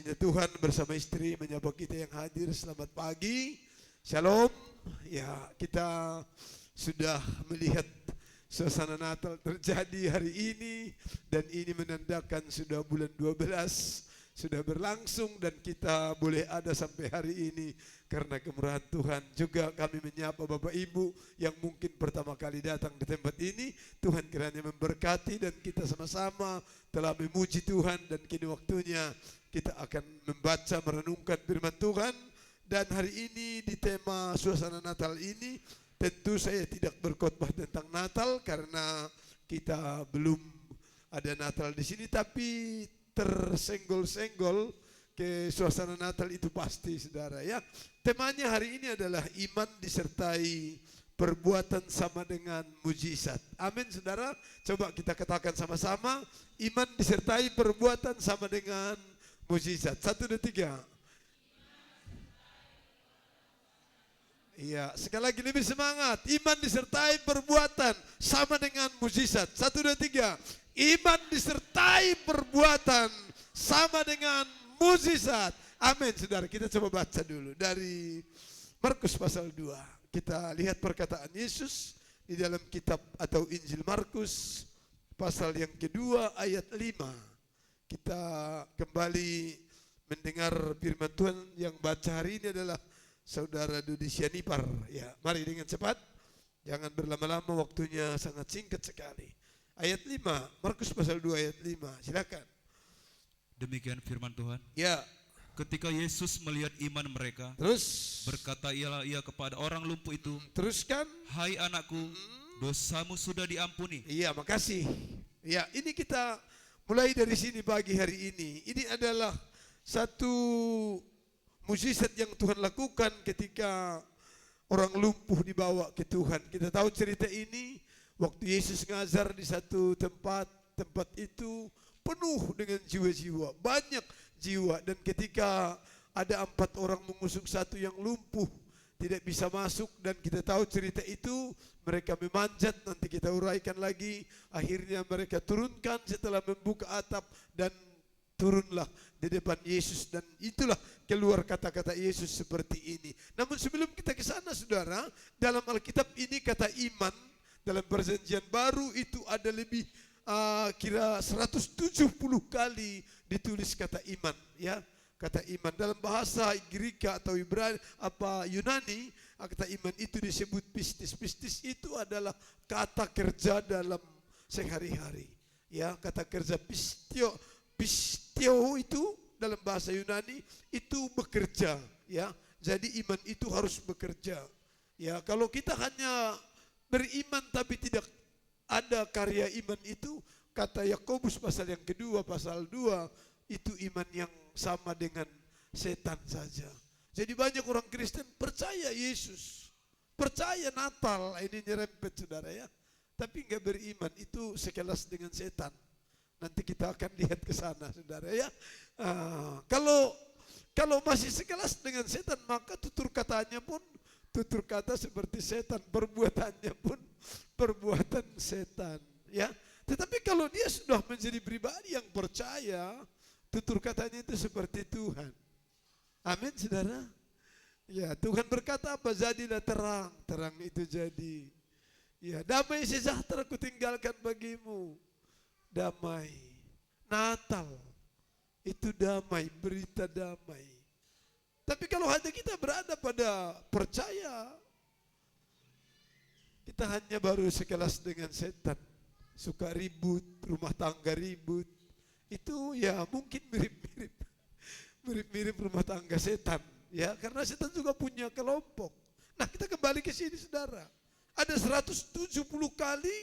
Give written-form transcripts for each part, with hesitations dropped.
Indah Tuhan bersama istri menyapa kita yang hadir. Selamat pagi, Shalom. Ya, kita sudah melihat suasana Natal terjadi hari ini, dan ini menandakan sudah bulan 12 sudah berlangsung dan kita boleh ada sampai hari ini karena kemurahan Tuhan. Juga kami menyapa Bapak Ibu yang mungkin pertama kali datang di tempat ini. Tuhan kiranya memberkati dan kita sama-sama telah memuji Tuhan, dan kini waktunya kita akan membaca merenungkan firman Tuhan. Dan hari ini di tema suasana Natal ini tentu saya tidak berkhotbah tentang Natal karena kita belum ada Natal di sini, tapi tersenggol-senggol ke suasana Natal itu pasti, saudara ya. Temanya hari ini adalah iman disertai perbuatan sama dengan mujizat. Amin, saudara. Coba kita katakan sama-sama, iman disertai perbuatan sama dengan mujizat. 1, 2, 3. Iya, sekali lagi lebih semangat. Iman disertai perbuatan sama dengan mujizat. 1, 2, 3. Iman disertai perbuatan sama dengan mujizat. Amin, saudara. Kita coba baca dulu dari Markus pasal 2. Kita lihat perkataan Yesus di dalam kitab atau Injil Markus pasal yang kedua ayat 5. Kita kembali mendengar firman Tuhan. Yang baca hari ini adalah Saudara Dudi Sianipar. Ya, mari dengan cepat. Jangan berlama-lama, waktunya sangat singkat sekali. Ayat 5, Markus pasal 2 ayat 5, silakan. Demikian firman Tuhan. Ya. Ketika Yesus melihat iman mereka, Terus berkata ia kepada orang lumpuh itu, teruskan. hai anakku, dosamu sudah diampuni. Iya, makasih. Ya, ini kita mulai dari sini pagi hari ini. Ini adalah satu mujizat yang Tuhan lakukan ketika orang lumpuh dibawa ke Tuhan. Kita tahu cerita ini. Waktu Yesus ngajar di satu tempat itu penuh dengan jiwa-jiwa, banyak jiwa. Dan ketika ada 4 orang mengusung satu yang lumpuh, tidak bisa masuk, dan kita tahu cerita itu, mereka memanjat, nanti kita uraikan lagi. Akhirnya mereka turunkan setelah membuka atap, dan turunlah di depan Yesus, dan itulah keluar kata-kata Yesus seperti ini. Namun sebelum kita ke sana, saudara, dalam Alkitab ini kata iman dalam perjanjian baru itu ada lebih kira 170 kali ditulis kata iman, ya. Kata iman dalam bahasa Girika atau Yunani, kata iman itu disebut pistis. Pistis itu adalah kata kerja dalam sehari-hari, ya. Kata kerja pistio itu dalam bahasa Yunani itu bekerja, ya. Jadi iman itu harus bekerja, ya. Kalau kita hanya beriman tapi tidak ada karya iman itu, kata Yakobus pasal yang kedua pasal 2, itu iman yang sama dengan setan saja. Jadi banyak orang Kristen percaya Yesus, percaya Natal, ini nyerempet, saudara ya, tapi enggak beriman, itu sekelas dengan setan. Nanti kita akan lihat ke sana, saudara ya. Kalau masih sekelas dengan setan, maka tutur katanya pun tutur kata seperti setan, perbuatannya pun perbuatan setan, ya. Tetapi kalau dia sudah menjadi pribadi yang percaya, tutur katanya itu seperti Tuhan. Amin, saudara. Ya, Tuhan berkata apa? Jadilah terang, terang itu jadi. Ya, damai sejahtera kutinggalkan bagimu. Damai. Natal itu damai, berita damai. Tapi kalau hanya kita berada pada percaya, kita hanya baru sekelas dengan setan. Suka ribut, rumah tangga ribut. Itu ya mungkin mirip-mirip rumah tangga setan, ya, karena setan juga punya kelompok. Nah, kita kembali ke sini, saudara. Ada 170 kali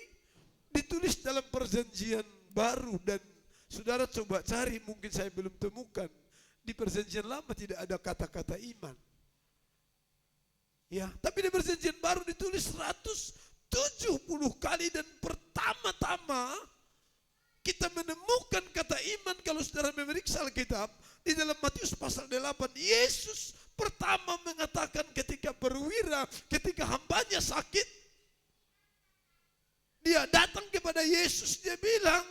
ditulis dalam perjanjian baru, dan saudara coba cari, mungkin saya belum temukan. Di perjanjian lama tidak ada kata-kata iman, ya, tapi di perjanjian baru ditulis 170 kali. Dan pertama-tama kita menemukan kata iman, kalau saudara memeriksa Alkitab, di dalam Matius pasal 8, Yesus pertama mengatakan ketika perwira, ketika hambanya sakit, dia datang kepada Yesus, dia bilang,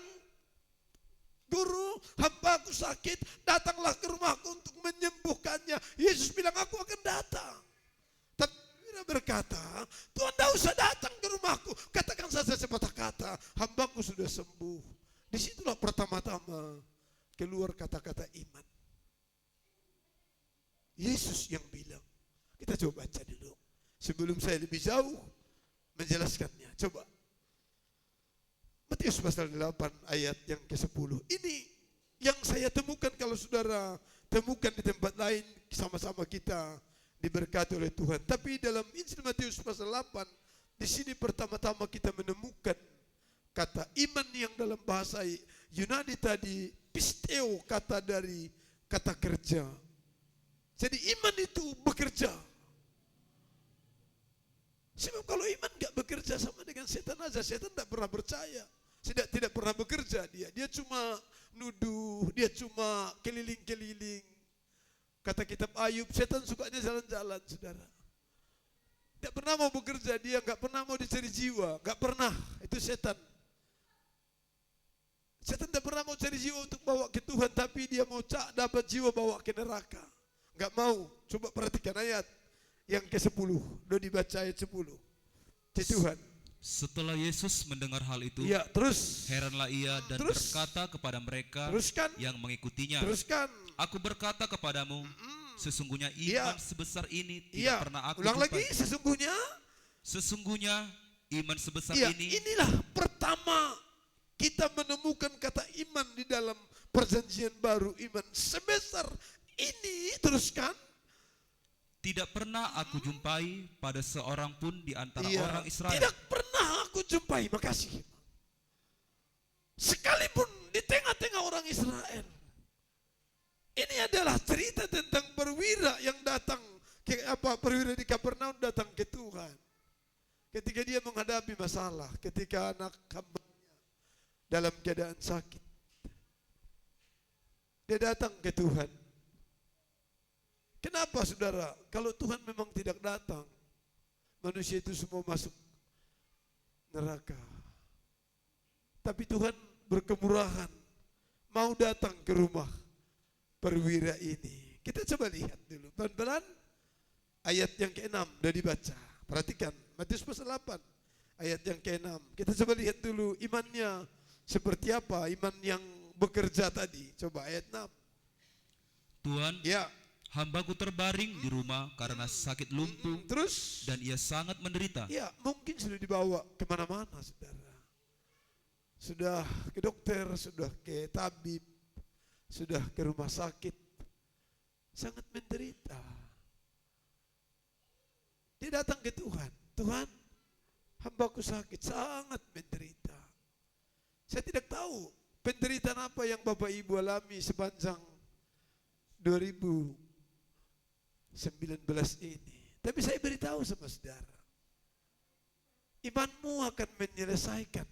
Guru, hambaku sakit, datanglah ke rumahku Yesus bilang, aku akan datang. Tapi perwira berkata, Tuhan tidak usah datang ke rumahku. Katakan saja sepatah kata, hambaku sudah sembuh. Disitulah pertama-tama keluar kata-kata iman. Yesus yang bilang. Kita coba baca dulu. Sebelum saya lebih jauh menjelaskannya. Coba. Matius pasal 8 ayat yang ke-10. Ini yang saya temukan, kalau saudara temukan di tempat lain, sama-sama kita diberkati oleh Tuhan. Tapi dalam Injil Matius pasal 8, di sini pertama-tama kita menemukan kata iman yang dalam bahasa Yunani tadi, pisteo, kata dari kata kerja. Jadi iman itu bekerja. Sebab kalau iman gak bekerja sama dengan setan aja, setan tidak pernah percaya. Tidak pernah bekerja dia. Dia cuma nuduh, dia cuma keliling-keliling. Kata kitab Ayub, setan sukanya jalan-jalan, saudara. Tidak pernah mau bekerja, dia gak pernah mau dicari jiwa. Gak pernah, itu setan. Setan tidak pernah mau cari jiwa untuk bawa ke Tuhan, tapi dia mau dapat jiwa bawa ke neraka. Gak mau. Coba perhatikan ayat yang ke-10. Udah dibaca ayat 10. Di Tuhan. Setelah Yesus mendengar hal itu, Ya, terus. heranlah ia dan berkata kepada mereka Teruskan. yang mengikutinya, Teruskan. aku berkata kepadamu, sesungguhnya Iya. iman sebesar ini tidak Iya. pernah aku Ulang jumpai. lagi, sesungguhnya. Sesungguhnya iman sebesar Iya, ini inilah pertama kita menemukan kata iman di dalam perjanjian baru. Iman sebesar ini, teruskan. tidak pernah aku jumpai pada seorang pun di antara Iya, orang Israel. tidak pernah aku jumpai, makasih. Sekalipun di tengah-tengah orang Israel. Ini adalah cerita tentang perwira yang datang perwira di Kapernaum datang ke Tuhan. Ketika dia menghadapi masalah, ketika anak hambanya dalam keadaan sakit. Dia datang ke Tuhan. Kenapa saudara? Kalau Tuhan memang tidak datang, manusia itu semua masuk neraka. Tapi Tuhan berkemurahan, mau datang ke rumah perwira ini. Kita coba lihat dulu, pelan-pelan ayat yang ke-6 sudah dibaca. Perhatikan, Matius pasal 8, ayat yang ke-6. Kita coba lihat dulu imannya seperti apa, iman yang bekerja tadi. Coba ayat 6. Tuhan, Ya. hambaku terbaring di rumah karena sakit lumpuh Terus? dan ia sangat menderita. Ya, mungkin sudah dibawa kemana-mana, saudara. Sudah ke dokter, sudah ke tabib, sudah ke rumah sakit. Sangat menderita. Dia datang ke Tuhan. Tuhan, hambaku sakit, sangat menderita. Saya tidak tahu penderitaan apa yang Bapak Ibu alami sepanjang 2019 ini. Tapi saya beritahu sama saudara, imanmu akan menyelesaikan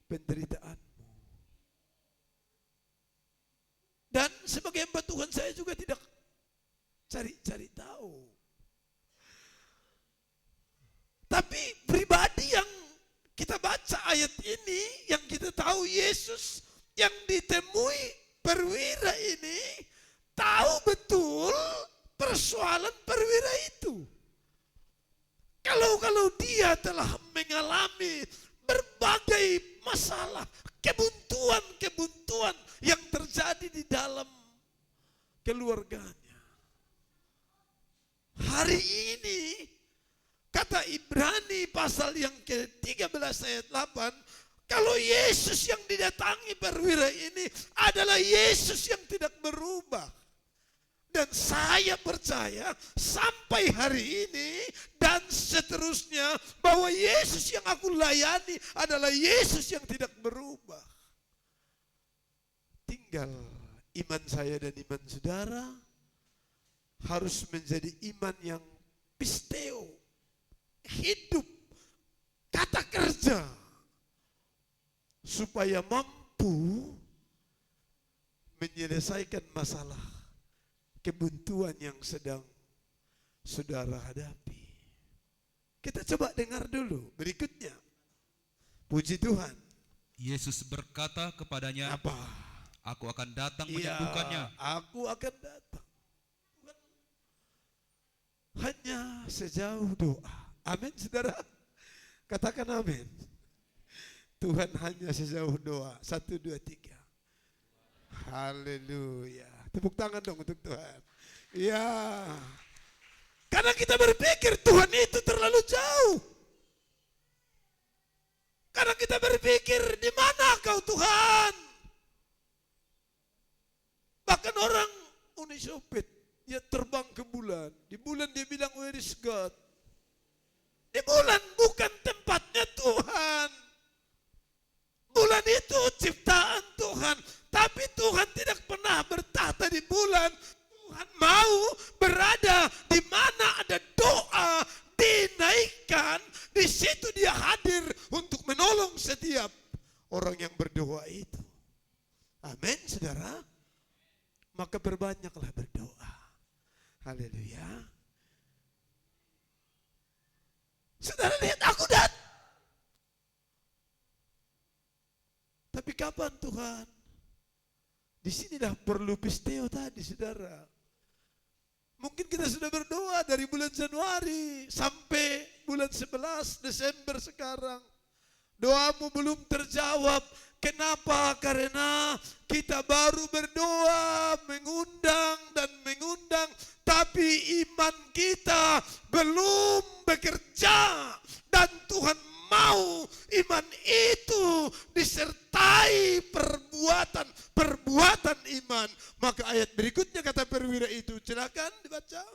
penderitaanmu. Dan sebagai hamba Tuhan saya juga tidak cari-cari tahu. Tapi pribadi yang kita baca ayat ini, yang kita tahu Yesus yang ditemui perwira ini tahu betul persoalan perwira itu. Kalau dia telah mengalami berbagai masalah, kebuntuan-kebuntuan yang terjadi di dalam keluarganya. Hari ini kata Ibrani pasal yang ke-13 ayat 8, kalau Yesus yang didatangi perwira ini adalah Yesus yang tidak berubah. Dan saya percaya sampai hari ini dan seterusnya bahwa Yesus yang aku layani adalah Yesus yang tidak berubah. Tinggal iman saya dan iman saudara harus menjadi iman yang pisteo, hidup, kata kerja, supaya mampu menyelesaikan masalah kebuntuan yang sedang saudara hadapi. Kita coba dengar dulu berikutnya. Puji Tuhan. Yesus berkata kepadanya, Apa? aku akan datang Iya, menyembuhkannya. aku akan datang. Bukan hanya sejauh doa. Amin, saudara. Katakan amin. Tuhan hanya sejauh doa. 1, 2, 3. Haleluya. Tepuk tangan dong untuk Tuhan. Ya. Karena kita berpikir Tuhan itu terlalu jauh. Karena kita berpikir, di mana kau Tuhan? Bahkan orang Uni Soviet, dia terbang ke bulan. Di bulan dia bilang, where is God? Di bulan bukan tempatnya Tuhan. Bulan itu ciptaan Tuhan. Tapi Tuhan tidak pernah bertahta di bulan. Tuhan mau berada di mana ada doa dinaikkan. Di situ dia hadir untuk menolong setiap orang yang berdoa itu. Amin, saudara. Maka berbanyaklah berdoa. Haleluya. Saudara lihat aku dan. Tapi kapan Tuhan? Disinilah perlu pisteo tadi, saudara. Mungkin kita sudah berdoa dari bulan Januari sampai bulan 11 Desember sekarang. Doamu belum terjawab. Kenapa? Karena kita baru berdoa, mengundang dan mengundang, tapi iman kita belum bekerja. Dan Tuhan mau iman itu disertai perbuatan iman. Maka ayat berikutnya kata perwira itu, silakan dibaca.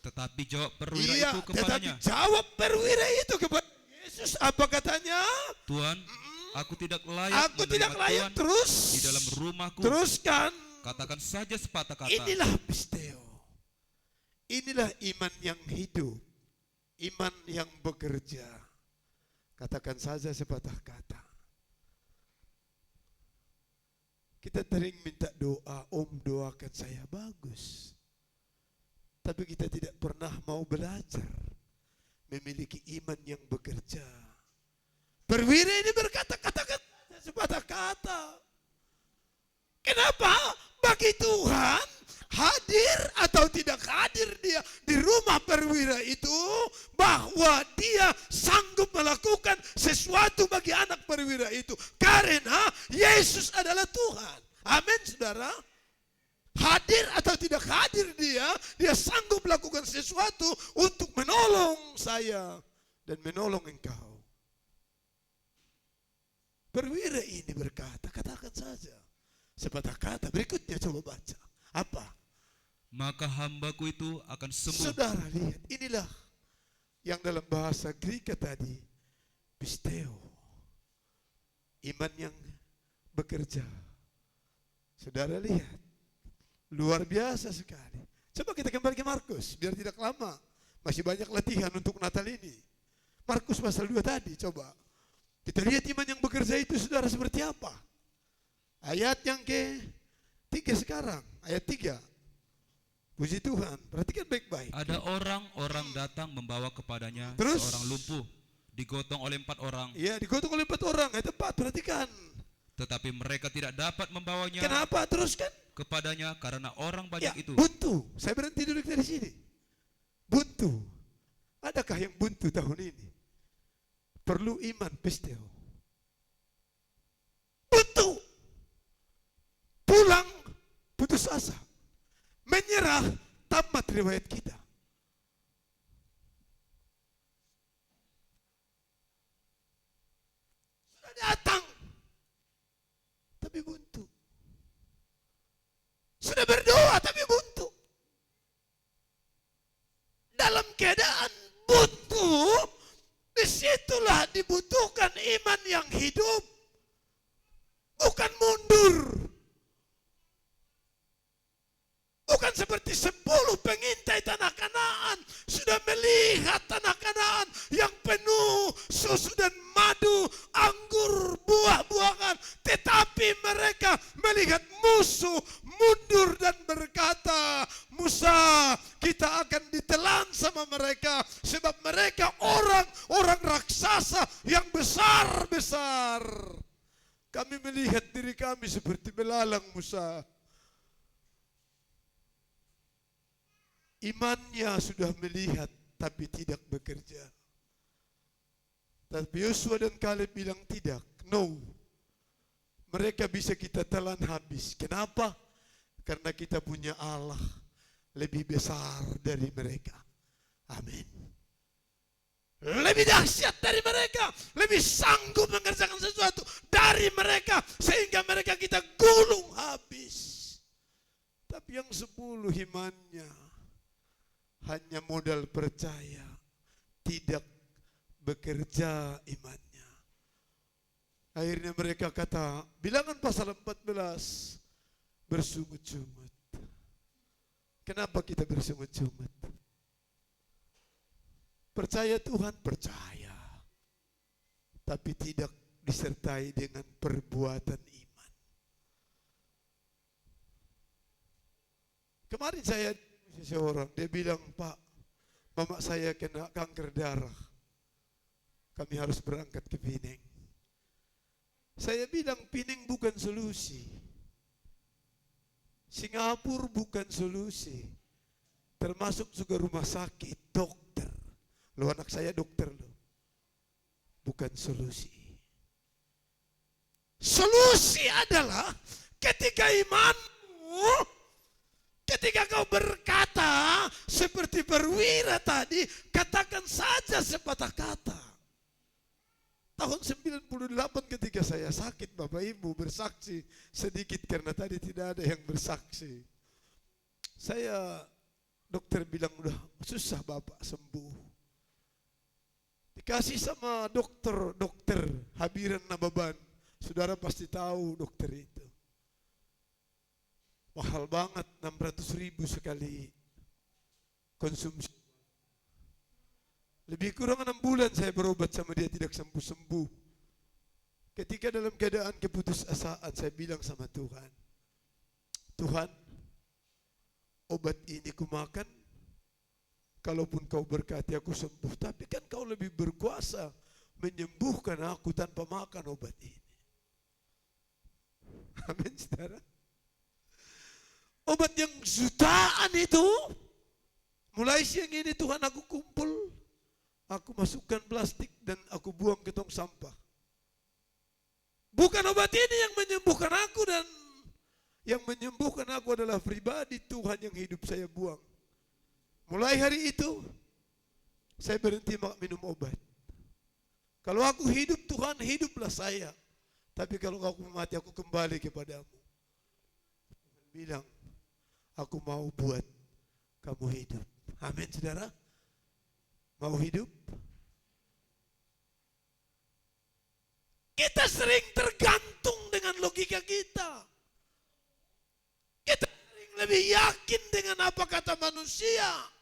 Tetapi jawab perwira Iya, itu kepadanya, tetapi jawab perwira itu kepada Yesus, apa katanya? Tuhan, aku tidak layak Aku tidak menerima layak. Tuhan Terus di dalam rumahku. teruskan. Katakan saja sepatah kata. Inilah pisteo. Inilah iman yang hidup. Iman yang bekerja. Katakan saja sepatah kata. Kita sering minta doa, Om doakan saya, bagus. Tapi kita tidak pernah mau belajar memiliki iman yang bekerja. Perwira ini berkata, katakan sepatah kata. Kenapa? Bagi Tuhan, hadir atau tidak hadir dia di rumah perwira itu, bahwa dia sanggup melakukan sesuatu bagi anak perwira itu. Karena Yesus adalah Tuhan. Amin, saudara. Hadir atau tidak hadir dia sanggup melakukan sesuatu untuk menolong saya dan menolong engkau. Perwira ini berkata, katakan saja sepatah kata. Berikutnya coba baca. Apa? Maka hambaku itu akan sembuh. Saudara lihat, inilah yang dalam bahasa Greka tadi, pisteo. Iman yang bekerja. Saudara lihat, luar biasa sekali. Coba kita kembali ke Markus, biar tidak lama. Masih banyak latihan untuk Natal ini. Markus pasal 2 tadi, coba. Kita lihat iman yang bekerja itu, saudara, seperti apa. Ayat yang ke-3 sekarang, ayat 3. Puji Tuhan, perhatikan baik-baik. Ada orang-orang datang membawa kepadanya Terus? seorang lumpuh, digotong oleh 4 orang. Iya, digotong oleh 4 orang, ayat 4, perhatikan. Tetapi mereka tidak dapat membawanya Kenapa? Teruskan. kepadanya karena orang Ya, banyak itu. buntu. Saya berhenti duduk dari sini. Buntu. Adakah yang buntu tahun ini? Perlu iman, pisteo. Buntu. Pulang, putus asa. Menyerah, tamat riwayat kita. Sudah datang, tapi buntu. Sudah berdoa, tapi buntu. Dalam keadaan buntu, disitulah dibutuhkan iman yang hidup. Bukan mundur. Bukan seperti 10 pengintai tanah Kanaan sudah melihat tanah Kanaan yang penuh susu dan madu, anggur, buah-buahan, tetapi mereka melihat musuh mundur dan berkata, Musa, kita akan ditelan sama mereka sebab mereka orang raksasa yang besar-besar. Kami melihat diri kami seperti belalang, Musa. imannya sudah melihat tapi tidak bekerja. Tapi Yosua dan Kaleb bilang tidak, no. Mereka bisa kita telan habis. Kenapa? Karena kita punya Allah lebih besar dari mereka. Amin. Lebih dahsyat dari mereka, lebih sanggup mengerjakan sesuatu dari mereka, sehingga mereka kita gulung habis. Tapi yang 10 imannya hanya modal percaya, tidak bekerja imannya. Akhirnya mereka kata, Bilangan pasal 14, bersungut-sungut. Kenapa kita bersungut-sungut? Percaya Tuhan, percaya. Tapi tidak disertai dengan perbuatan iman. Kemarin saya seseorang, dia bilang, Pak, mama saya kena kanker darah. Kami harus berangkat ke Pineng. Saya bilang Pineng bukan solusi. Singapura bukan solusi. Termasuk juga rumah sakit, dokter. Lo anak saya dokter lo. Bukan solusi. Solusi adalah ketika imanmu, ketika kau berkata seperti Perwira tadi, katakan saja sepatah kata. Tahun 98 ketika saya sakit, Bapak Ibu bersaksi sedikit karena tadi tidak ada yang bersaksi. Dokter bilang udah susah Bapak sembuh. Dikasih sama dokter Habiran Nababan. Saudara pasti tahu dokter itu. Mahal banget, 600.000 sekali konsumsi. Lebih kurang 6 bulan saya berobat sama dia tidak sembuh-sembuh. Ketika dalam keadaan keputusasaan saya bilang sama Tuhan, Tuhan, obat ini kumakan, kalaupun kau berkati aku sembuh, tapi kan kau lebih berkuasa menyembuhkan aku tanpa makan obat ini. Amin, saudara. Obat yang jutaan itu, mulai siang ini Tuhan aku kumpul, aku masukkan plastik dan aku buang ke tong sampah. Bukan obat ini yang menyembuhkan aku, dan yang menyembuhkan aku adalah pribadi Tuhan yang hidup saya buang. Mulai hari itu, saya berhenti minum obat. Kalau aku hidup, Tuhan hiduplah saya. Tapi kalau aku mati, aku kembali kepadamu. Tuhan bilang, aku mau buat kamu hidup. Amin, saudara. Mau hidup? Kita sering tergantung dengan logika kita. Kita sering lebih yakin dengan apa kata manusia.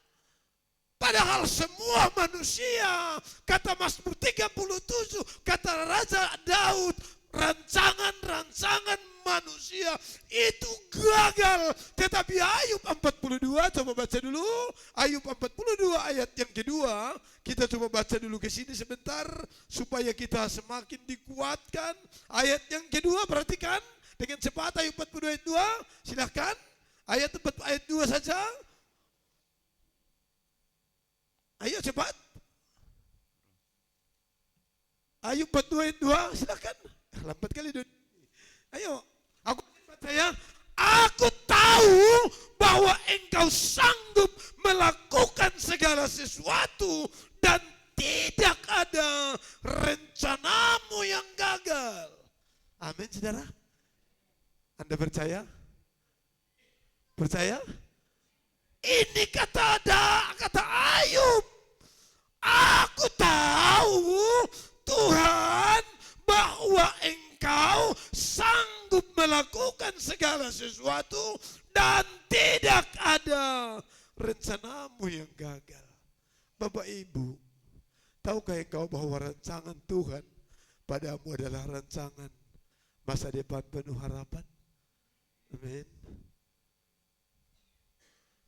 Padahal semua manusia, kata Mazmur 37, kata Raja Daud, rancangan-rancangan manusia itu gagal. Tetapi Ayub 42, coba baca dulu. Ayub 42 ayat yang kedua. Kita coba baca dulu ke sini sebentar supaya kita semakin dikuatkan. Ayat yang kedua, perhatikan dengan cepat Ayub 42 ayat 2. Silakan. Ayat 2 saja. Ayo cepat. Ayub 42 ayat 2, silakan. Lambat kali. Ayo, aku percaya, aku tahu bahwa engkau sanggup melakukan segala sesuatu dan tidak ada rencanamu yang gagal. Amin, saudara. Anda percaya? Percaya? Ini kata Ayub. Aku tahu Tuhan bahwa engkau sanggup melakukan segala sesuatu dan tidak ada rencanamu yang gagal. Bapak Ibu, tahukah engkau bahwa rancangan Tuhan padamu adalah rancangan masa depan penuh harapan? Amin.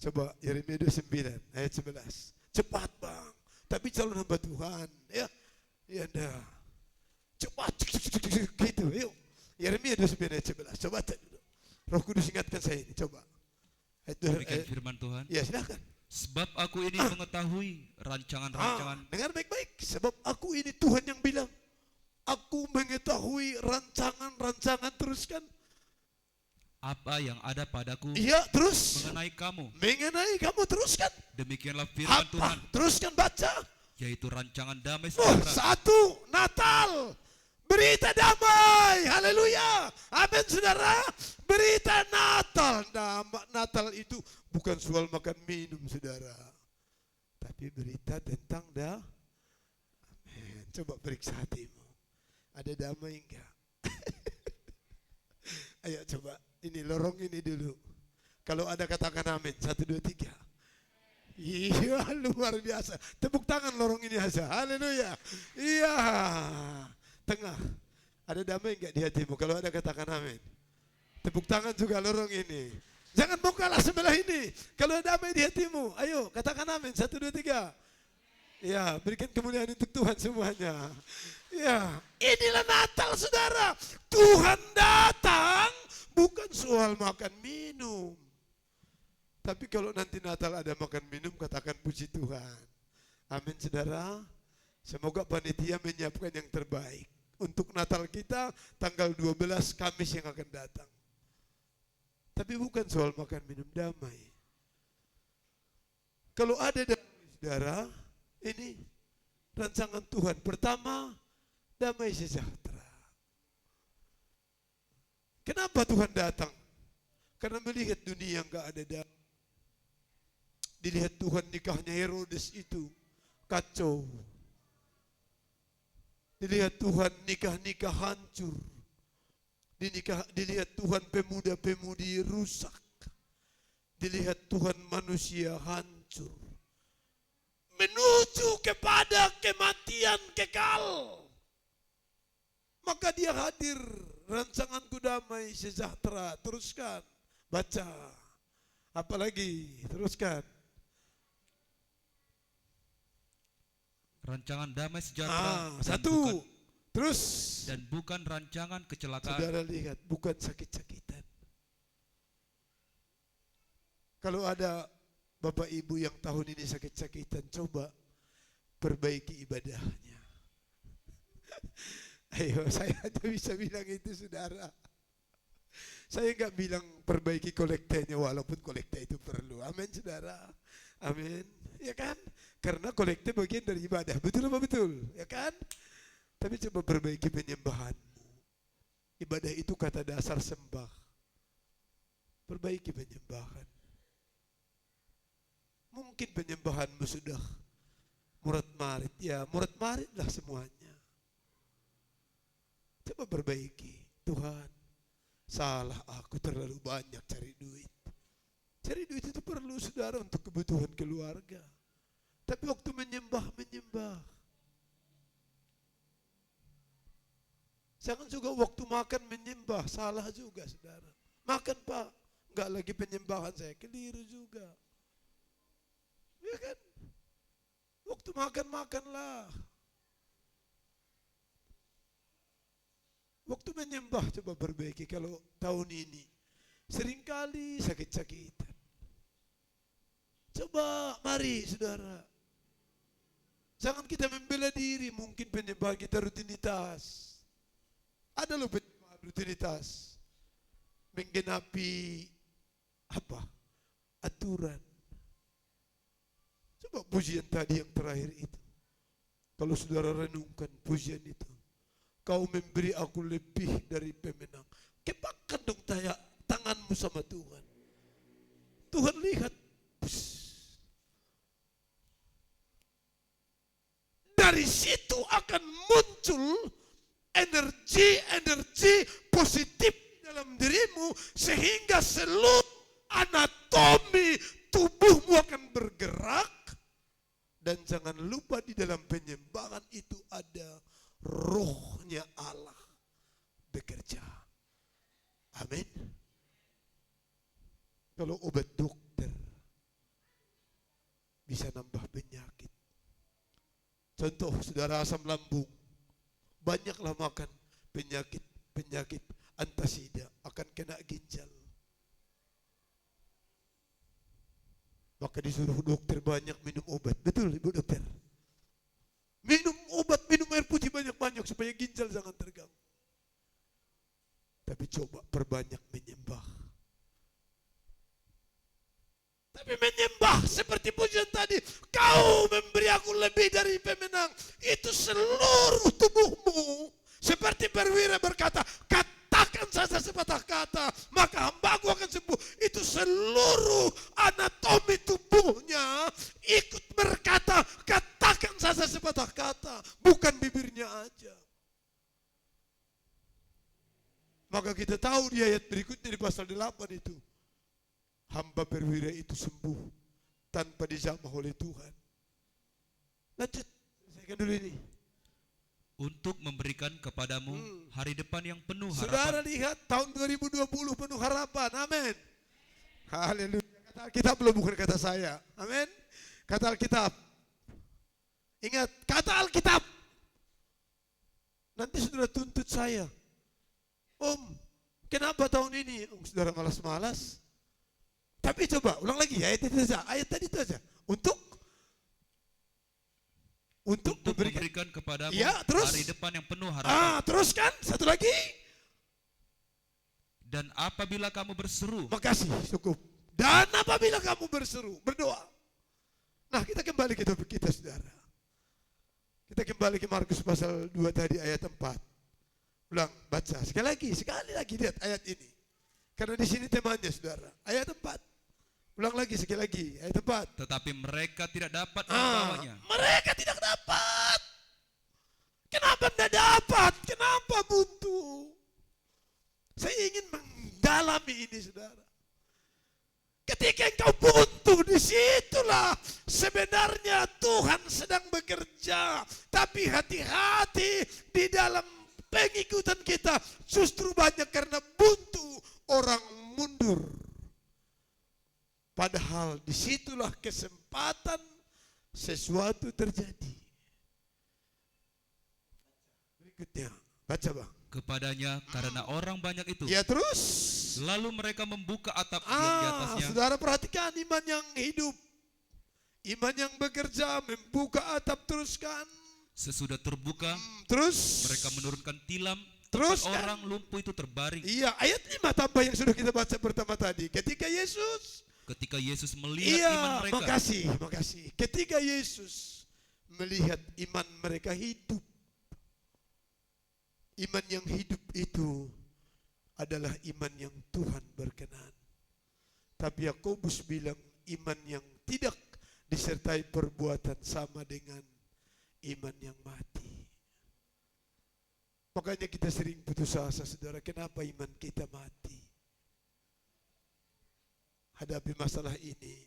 Coba Yeremia 29 ayat 11. Cepat bang, tapi calon hamba Tuhan. Ya dah. Cepat gitu, yuk. Yeremia 29 ayat 11. Coba cek dulu. Roh Kudus ingatkan saya ini, coba. Demikian firman Tuhan. Ya silakan. Sebab aku ini mengetahui rancangan-rancangan Dengar baik-baik. Sebab aku ini Tuhan yang bilang. Aku mengetahui rancangan-rancangan, teruskan. apa yang ada padaku Iya, terus. mengenai kamu. Mengenai kamu, teruskan. Demikianlah firman Apa? Tuhan, Teruskan baca. yaitu rancangan damai Oh, sejahtera satu, Natal. Berita damai. Haleluya. Amin, saudara. Berita Natal. Natal itu bukan soal makan minum, saudara. Tapi berita tentang Amin. Coba periksa hatimu. Ada damai enggak? Ayo coba. Ini lorong ini dulu. Kalau ada katakan amin. 1, 2, 3. Iya, luar biasa. Tepuk tangan lorong ini aja. Haleluya. Iya. Tengah. Ada damai enggak di hatimu? Kalau ada katakan amin. Tepuk tangan juga lorong ini. Jangan mau kalah sebelah ini. Kalau ada damai di hatimu, ayo katakan amin. 1, 2, 3. Ya, berikan kemuliaan untuk Tuhan semuanya. Ya, inilah Natal, saudara. Tuhan datang bukan soal makan minum. Tapi kalau nanti Natal ada makan minum, katakan puji Tuhan. Amin, saudara. Semoga panitia menyiapkan yang terbaik untuk Natal kita tanggal 12 Kamis yang akan datang. Tapi bukan soal makan minum, damai. Kalau ada damai, saudara, ini rancangan Tuhan. Pertama, damai sejahtera. Kenapa Tuhan datang? Karena melihat dunia yang gak ada damai. Dilihat Tuhan nikahnya Herodes itu kacau. Dilihat Tuhan nikah-nikah hancur. Dilihat Tuhan pemuda-pemudi rusak. Dilihat Tuhan manusia hancur. Menuju kepada kematian kekal. Maka dia hadir. Rancanganku damai sejahtera. Teruskan. Baca. Apalagi? Teruskan. rancangan damai sejahtera Satu. Terus. dan bukan rancangan kecelakaan. Saudara lihat, bukan sakit-sakitan. Kalau ada Bapak Ibu yang tahun ini sakit-sakitan, coba perbaiki ibadahnya. Ayo, saya aja bisa bilang itu, saudara. Saya enggak bilang perbaiki kolektenya, walaupun kolekte itu perlu. Amin, saudara. Amin. Ya kan? Karena kolekte bagian dari ibadah. Betul apa betul? Ya kan? Tapi coba perbaiki penyembahanmu. Ibadah itu kata dasar sembah. Perbaiki penyembahan. Mungkin penyembahanmu sudah murat-marit. Ya, murat-maritlah semuanya. Coba perbaiki. Tuhan, salah aku terlalu banyak cari duit. Cari duit itu perlu, saudara, untuk kebutuhan keluarga. Tapi waktu menyembah. Jangan juga waktu makan menyembah, salah juga, saudara. Makan, Pak, enggak lagi penyembahan saya, keliru juga. Ya kan? Waktu makanlah. Waktu menyembah coba perbaiki. Kalau tahun ini seringkali sakit-sakitan. Coba mari, saudara. Jangan kita membela diri, mungkin penyembahan kita rutinitas. Ada loh penyembahan rutinitas. Menggenapi aturan. Coba pujian tadi yang terakhir itu. Kalau saudara renungkan pujian itu. Kau memberi aku lebih dari pemenang. Kepakkan dong tanganmu sama Tuhan. Tuhan lihat. Dari situ akan muncul energi positif dalam dirimu. Sehingga seluruh anatomi tubuhmu akan bergerak. Dan jangan lupa di dalam penyembahan itu ada rohnya Allah bekerja. Amin. Kalau obat dokter bisa nambah penyakit. Contoh, saudara asam lambung, banyaklah makan penyakit antasida, akan kena ginjal. Maka disuruh dokter banyak minum obat. Betul Ibu dokter? Minum obat, minum air putih banyak-banyak supaya ginjal jangan terganggu. Tapi coba perbanyak menyembah. Tapi menyembah seperti pujian tadi. Kau memberi aku lebih dari pemenang. Itu seluruh tubuhmu. Seperti perwira berkata, katakan saja sepatah kata, maka hambaku akan sembuh. Itu seluruh anatomi tubuhnya ikut berkata, katakan saja sepatah kata. Bukan bibirnya aja. Maka kita tahu di ayat berikutnya di pasal 8 itu. Hamba perwira itu sembuh tanpa dijamah oleh Tuhan. Lanjut, selesaikan dulu ini. Untuk memberikan kepadamu hari depan yang penuh Saudara harapan. lihat tahun 2020 penuh harapan. Amin. Haleluya. Kata Alkitab belum, bukan kata saya. Amin. Kata Alkitab. Ingat, kata Alkitab. Nanti saudara tuntut saya. Om, kenapa tahun ini? Saudara malas-malas. Tapi coba ulang lagi ayat itu saja. Ayat tadi itu saja. Untuk Memberikan kepadamu ya, terus? hari depan yang penuh harapan. Teruskan. Satu lagi. Dan apabila kamu berseru, Makasih, cukup. Dan apabila kamu berseru, berdoa. Nah, kita kembali ke topik kita, saudara. Kita kembali ke Markus pasal 2 tadi ayat 4. Ulang, baca. Sekali lagi lihat ayat ini. Karena di sini temanya, saudara. Ayat 4. Ulang lagi, sekali lagi. Ayat 4. tetapi mereka tidak dapat membawanya. Mereka tidak dapat. Kenapa tidak dapat? Kenapa buntu? Saya ingin mendalami ini, saudara. Ketika engkau buntu, disitulah sebenarnya Tuhan sedang bekerja. Tapi hati-hati di dalam pengikutan kita. Justru banyak karena buntu orang mundur. Padahal disitulah kesempatan sesuatu terjadi. Berikutnya, baca bang. Kepadanya karena orang banyak itu. Ya terus. Lalu mereka membuka atap yang di atasnya. Saudara perhatikan iman yang hidup. Iman yang bekerja, membuka atap, teruskan. Sesudah terbuka, Terus. mereka menurunkan tilam. Terus Tempat orang lumpuh itu terbaring. Iya, ayat 5 tambah yang sudah kita baca pertama tadi. Ketika Yesus melihat iman mereka. makasih. Ketika Yesus melihat iman mereka hidup. Iman yang hidup itu adalah iman yang Tuhan berkenan. Tapi Yakobus bilang iman yang tidak disertai perbuatan sama dengan iman yang mati. Makanya kita sering putus asa, saudara. Kenapa iman kita mati? Hadapi masalah ini,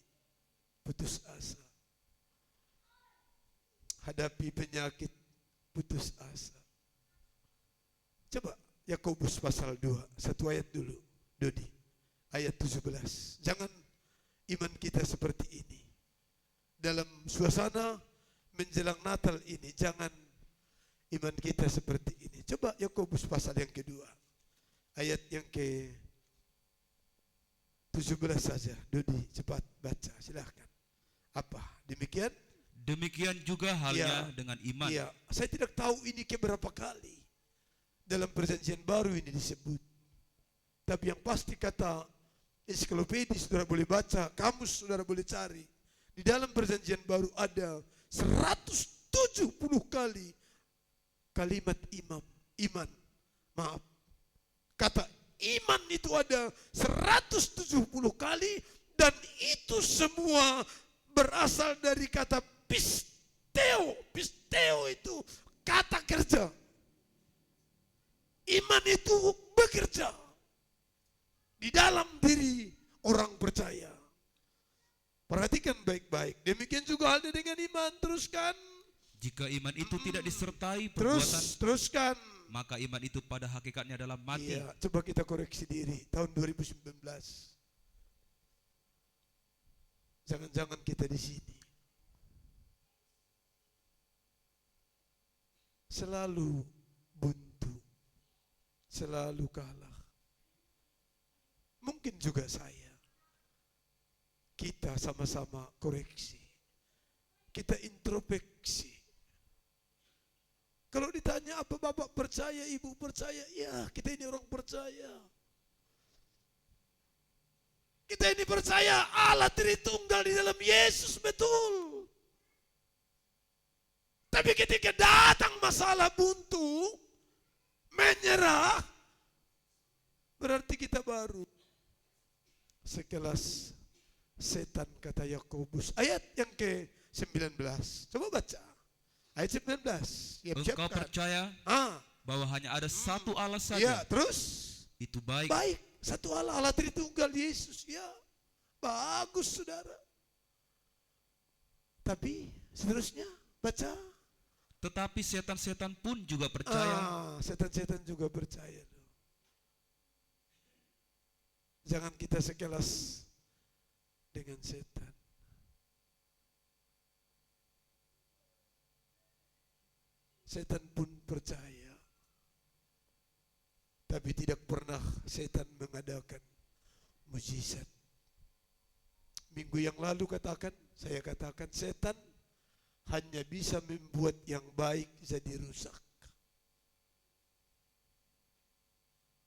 putus asa. Hadapi penyakit, putus asa. Coba Yakobus pasal 2, satu ayat dulu, Dodi. Ayat 17. Jangan iman kita seperti ini. Dalam suasana menjelang Natal ini, jangan iman kita seperti ini. Coba Yakobus pasal yang kedua. Ayat yang ke 17 saja. Dodi, cepat baca, silahkan. Apa? Demikian? Demikian juga halnya dengan iman. Iya, saya tidak tahu ini keberapa kali dalam perjanjian baru ini disebut. Tapi yang pasti kata ensiklopedia saudara boleh baca, kamus saudara boleh cari. Di dalam perjanjian baru ada 170 kali kalimat iman. Maaf. Kata iman itu ada 170 kali dan itu semua berasal dari kata pisteo. Pisteo itu kata kerja. Iman itu bekerja di dalam diri orang percaya. Perhatikan baik-baik. Demikian juga halnya dengan iman. Teruskan. Jika iman itu tidak disertai perbuatan, Teruskan. maka iman itu pada hakikatnya adalah mati. Iya, coba kita koreksi diri. Tahun 2019. Jangan-jangan kita di sini selalu buntu, selalu kalah. Mungkin juga saya. kita sama-sama koreksi. Kita introspeksi. Kalau ditanya apa Bapak percaya, Ibu percaya, ya kita ini orang percaya. Kita ini percaya Allah Tritunggal di dalam Yesus, betul. Tapi ketika datang masalah buntu, menyerah, berarti kita baru sekelas setan, kata Yakobus. Ayat yang ke-19. Coba baca. Ayat 19. Engkau percaya bahwa hanya ada satu Allah saja. Ya, terus? Itu baik. Baik. Satu Allah, Allah Tritunggal Yesus. Ya, bagus saudara. Tapi seterusnya baca. Tetapi setan-setan pun juga percaya. Setan-setan juga percaya. Jangan kita sekelas dengan setan. Setan pun percaya. Tapi tidak pernah setan mengadakan mujizat. Minggu yang lalu saya katakan setan hanya bisa membuat yang baik jadi rusak.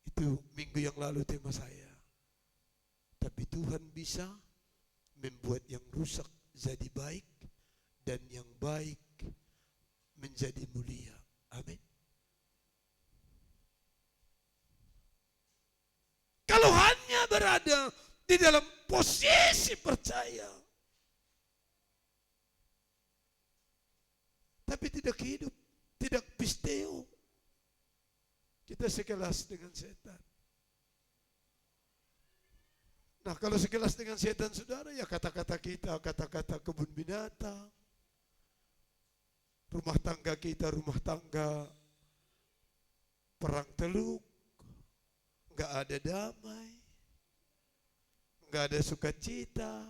Itu minggu yang lalu tema saya. Tapi Tuhan bisa membuat yang rusak jadi baik dan yang baik menjadi mulia. Amin. Kalau hanya berada di dalam posisi percaya, tapi tidak hidup, tidak pisteo, kita sekelas dengan setan. Nah, kalau sekelas dengan setan, saudara, ya kata-kata kita, kata-kata kebun binatang, rumah tangga kita, rumah tangga perang teluk, nggak ada damai, nggak ada sukacita.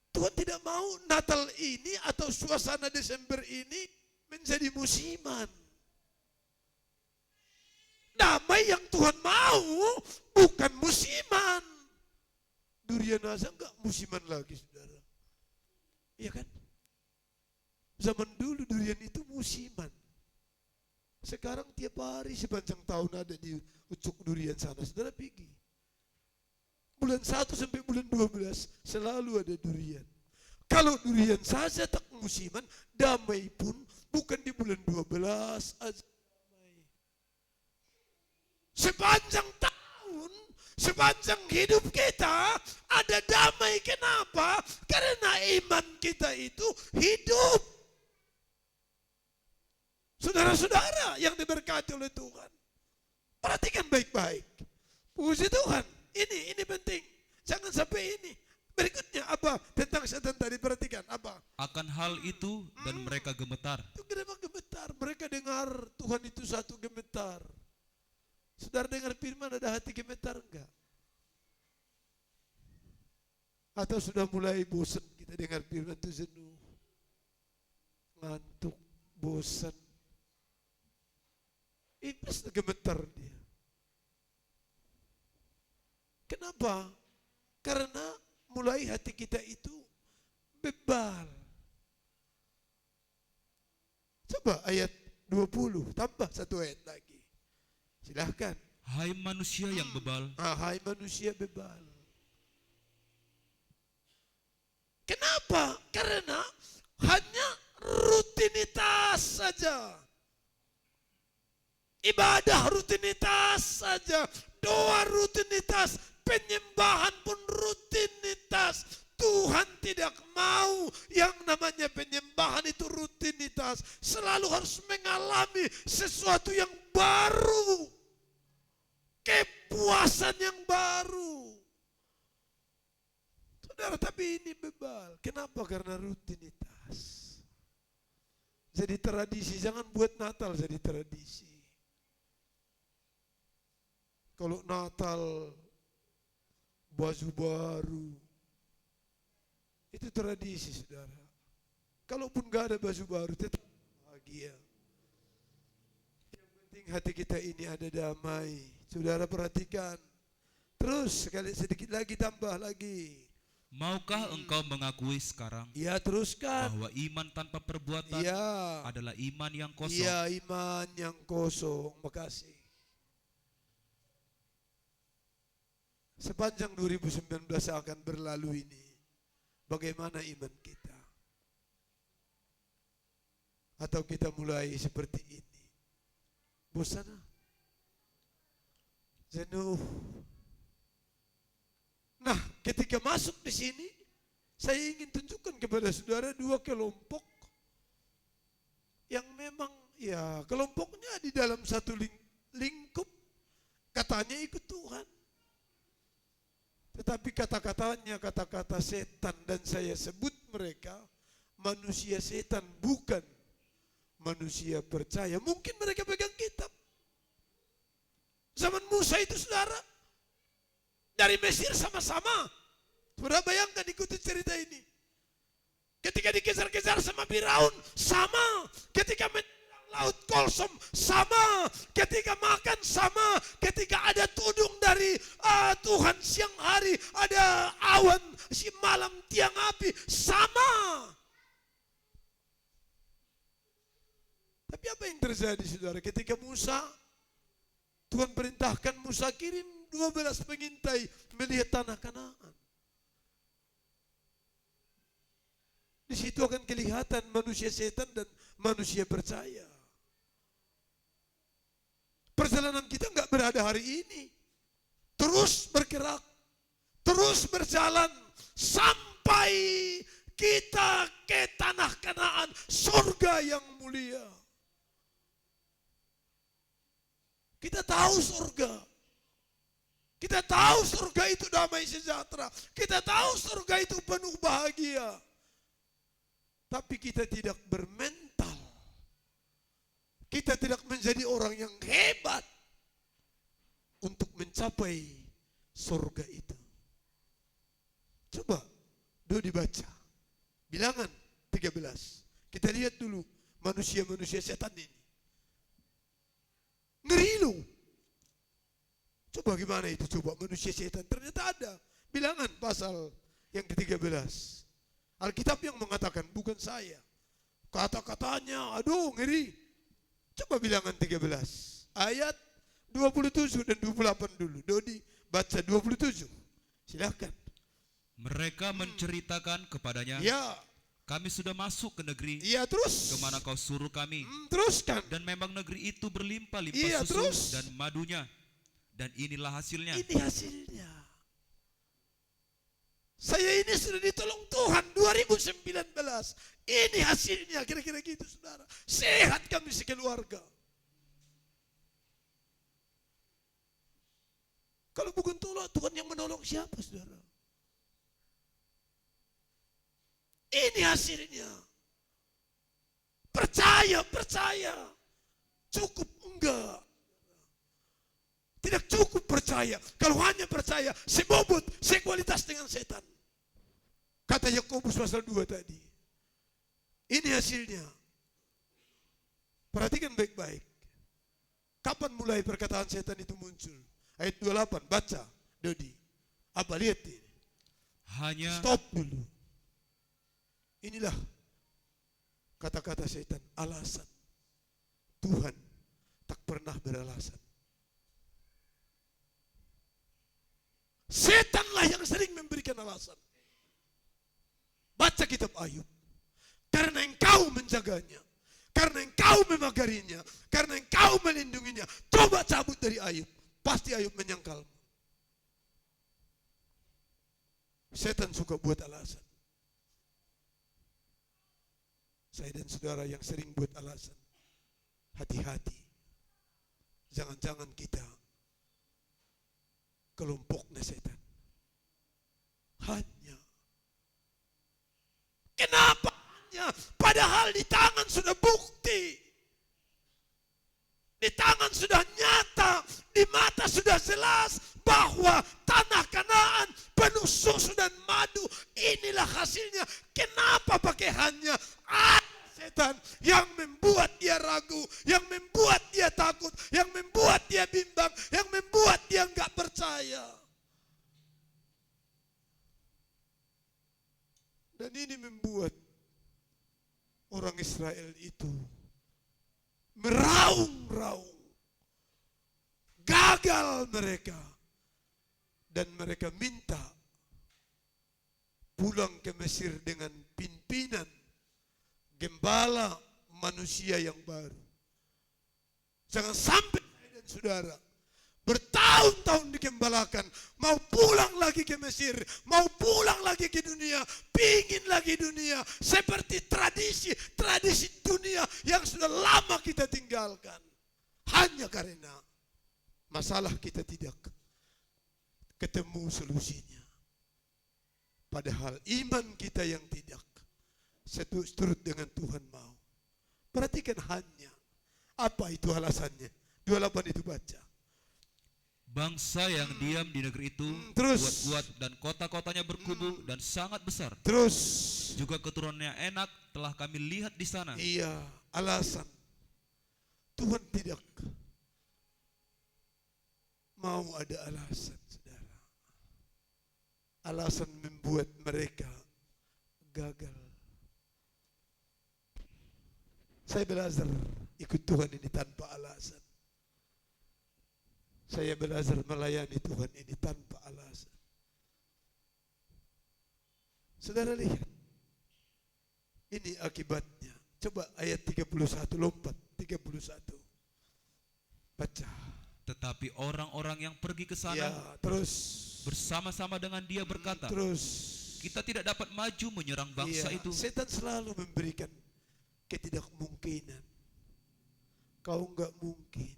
Tuhan tidak mau Natal ini atau suasana Desember ini menjadi musiman. Damai yang Tuhan mau bukan musiman. Durian aja enggak musiman lagi, saudara. Iya kan? Zaman dulu durian itu musiman. Sekarang tiap hari sepanjang tahun ada di ucuk durian sana, saudara pergi. Bulan 1 sampai bulan 12 selalu ada durian. Kalau durian saja tak musiman, damai pun bukan di bulan 12 aja. Sepanjang tahun, sepanjang hidup kita ada damai. Kenapa? Karena iman kita itu hidup. Saudara-saudara yang diberkati oleh Tuhan, perhatikan baik-baik. Puji Tuhan, ini penting. Jangan sampai ini. Berikutnya apa? Tentang setan tadi, perhatikan apa? Akan hal itu dan mereka gemetar. Itu kenapa gemetar? Mereka dengar Tuhan itu satu, gemetar. Saudara dengar firman ada hati gemetar enggak? Atau sudah mulai bosan kita dengar firman itu, jenuh, ngantuk, bosan. Iblis gemetar dia. Kenapa? Karena mulai hati kita itu bebal. Coba ayat 20, tambah satu ayat lagi. Silahkan. Hai manusia yang bebal. Hai manusia bebal. Kenapa? Karena hanya rutinitas saja. Ibadah rutinitas saja. Doa rutinitas. Penyembahan pun rutinitas. Tuhan tidak mau yang namanya penyembahan itu rutinitas. Selalu harus mengalami sesuatu yang baru. Kepuasan yang baru. Saudara, tapi ini bebal. Kenapa? Karena rutinitas. Jadi tradisi, jangan buat Natal jadi tradisi. Kalau Natal baju baru, itu tradisi, saudara. Kalaupun gak ada baju baru, tetap bahagia. Yang penting hati kita ini ada damai. Saudara perhatikan, Terus sekali sedikit lagi, tambah lagi. Maukah engkau mengakui sekarang Ya, teruskan. bahwa iman tanpa perbuatan Ya, adalah iman yang kosong? ya, iman yang kosong. Makasih. Sepanjang 2019 yang akan berlalu ini, bagaimana iman kita? Atau kita mulai seperti ini? Bosan? Jenuh? Nah, ketika masuk di sini, saya ingin tunjukkan kepada saudara dua kelompok yang memang ya kelompoknya di dalam satu lingkup, katanya ikut Tuhan. Tetapi kata-katanya kata-kata setan, dan saya sebut mereka manusia setan, bukan manusia percaya. Mungkin mereka pegang kitab. Zaman Musa itu saudara, dari Mesir sama-sama. Saudara bayangkan, ikuti cerita ini. Ketika dikejar-kejar sama Firaun, sama. Ketika Laut Kolsom, sama. Ketika makan, sama. Ketika ada tudung dari Tuhan siang hari, ada awan si malam tiang api, sama. Tapi apa yang terjadi saudara? Ketika Musa, Tuhan perintahkan Musa kirim 12 pengintai melihat tanah Kanaan. Di situ akan kelihatan manusia setan dan manusia percaya. Perjalanan kita enggak berada hari ini. Terus bergerak, terus berjalan sampai kita ke tanah Kanaan, surga yang mulia. Kita tahu surga. Kita tahu surga itu damai sejahtera. Kita tahu surga itu penuh bahagia. Tapi kita tidak bermental. Kita tidak menjadi orang yang hebat untuk mencapai surga itu. Coba Dodi baca Bilangan 13. Kita lihat dulu manusia-manusia setan ini. Ngeri lu. Coba gimana itu, coba manusia setan. Ternyata ada. Bilangan pasal yang ke-13. Alkitab yang mengatakan, bukan saya. Kata-katanya, aduh ngeri. Coba Bilangan 13. Ayat 27 dan 28 dulu. Dodi baca 27. Silakan. Mereka menceritakan kepadanya, Ya. kami sudah masuk ke negeri Iya, terus. kemana kau suruh kami. Teruskan. Dan memang negeri itu berlimpah-limpah Iya, susu terus. dan madunya. Dan inilah hasilnya. Ini hasilnya. Saya ini sudah ditolong Tuhan 2019. Ini hasilnya, kira-kira gitu saudara. Sehat kami sekeluarga. Kalau bukan Tuhan yang menolong, siapa saudara? Ini hasilnya. Percaya, percaya. Cukup enggak. Tidak cukup percaya. Kalau hanya percaya, sebobot, sekualitas dengan setan. Kata Yakobus pasal 2 tadi. Ini hasilnya. Perhatikan baik-baik. Kapan mulai perkataan setan itu muncul? Ayat 28, baca Dodi. Apa lihat ini? Hanya Stop dulu. Inilah kata-kata setan, alasan. Tuhan tak pernah beralasan. Setanlah yang sering memberikan alasan. Baca kitab Ayub. Karena engkau menjaganya, karena engkau memagarinya, karena engkau melindunginya. Coba cabut dari Ayub, pasti Ayub menyangkalmu. Setan suka buat alasan. Saya dan saudara yang sering buat alasan, hati-hati. Jangan-jangan kita kelompoknya setan. Hanya. Kenapa hanya? Padahal di tangan sudah bukti. Di tangan sudah nyata. Di mata sudah jelas bahwa tanah Kanaan penuh susu dan madu. Inilah hasilnya. Kenapa pakai hanya? Setan yang membuat dia ragu, yang membuat dia takut, yang membuat dia bimbang, yang membuat dia enggak percaya. Dan ini membuat orang Israel itu meraung-raung. Gagal mereka. Dan mereka minta pulang ke Mesir dengan pimpinan gembala manusia yang baru. Jangan sampai saya dan saudara bertahun-tahun digembalakan, mau pulang lagi ke Mesir, mau pulang lagi ke dunia, pingin lagi dunia, seperti tradisi dunia yang sudah lama kita tinggalkan. Hanya karena masalah kita tidak ketemu solusinya. Padahal iman kita yang tidak seturut dengan Tuhan mau. Perhatikan hanya, apa itu alasannya? 28 itu baca. Bangsa yang diam di negeri itu Terus. kuat-kuat dan kota-kotanya berkubu dan sangat besar. Terus. Juga keturunannya enak telah kami lihat di sana. Iya, alasan. Tuhan tidak mau ada alasan, saudara. Alasan membuat mereka gagal. Saya belajar ikut Tuhan ini tanpa alasan. Saya belajar melayani Tuhan ini tanpa alasan. Saudara lihat. Ini akibatnya. Coba ayat 31, lompat 31. Baca. Tetapi orang-orang yang pergi ke sana Ya, terus. bersama-sama dengan dia berkata, Terus. kita tidak dapat maju menyerang bangsa Iya, itu. setan selalu memberikan ketidakmungkinan. Kau enggak mungkin.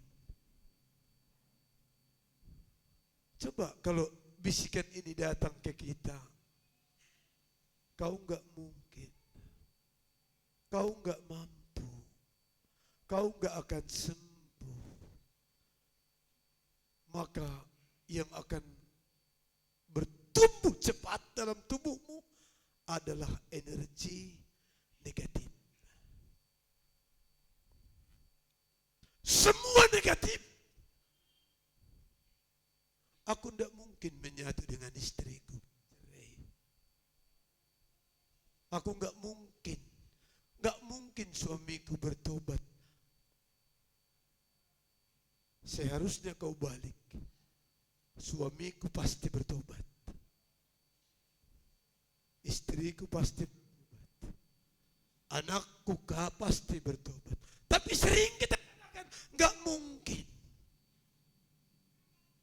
Coba kalau bisikan ini datang ke kita. Kau enggak mungkin. Kau enggak mampu. Kau enggak akan sembuh. Maka yang akan bertumbuh cepat dalam tubuhmu adalah energi negatif. Semua negatif. Aku tidak mungkin menyatu dengan istriku. Aku nggak mungkin suamiku bertobat. Seharusnya kau balik. Suamiku pasti bertobat. Istriku pasti bertobat. Anakku pasti bertobat. Tapi sering kita katakan nggak mungkin.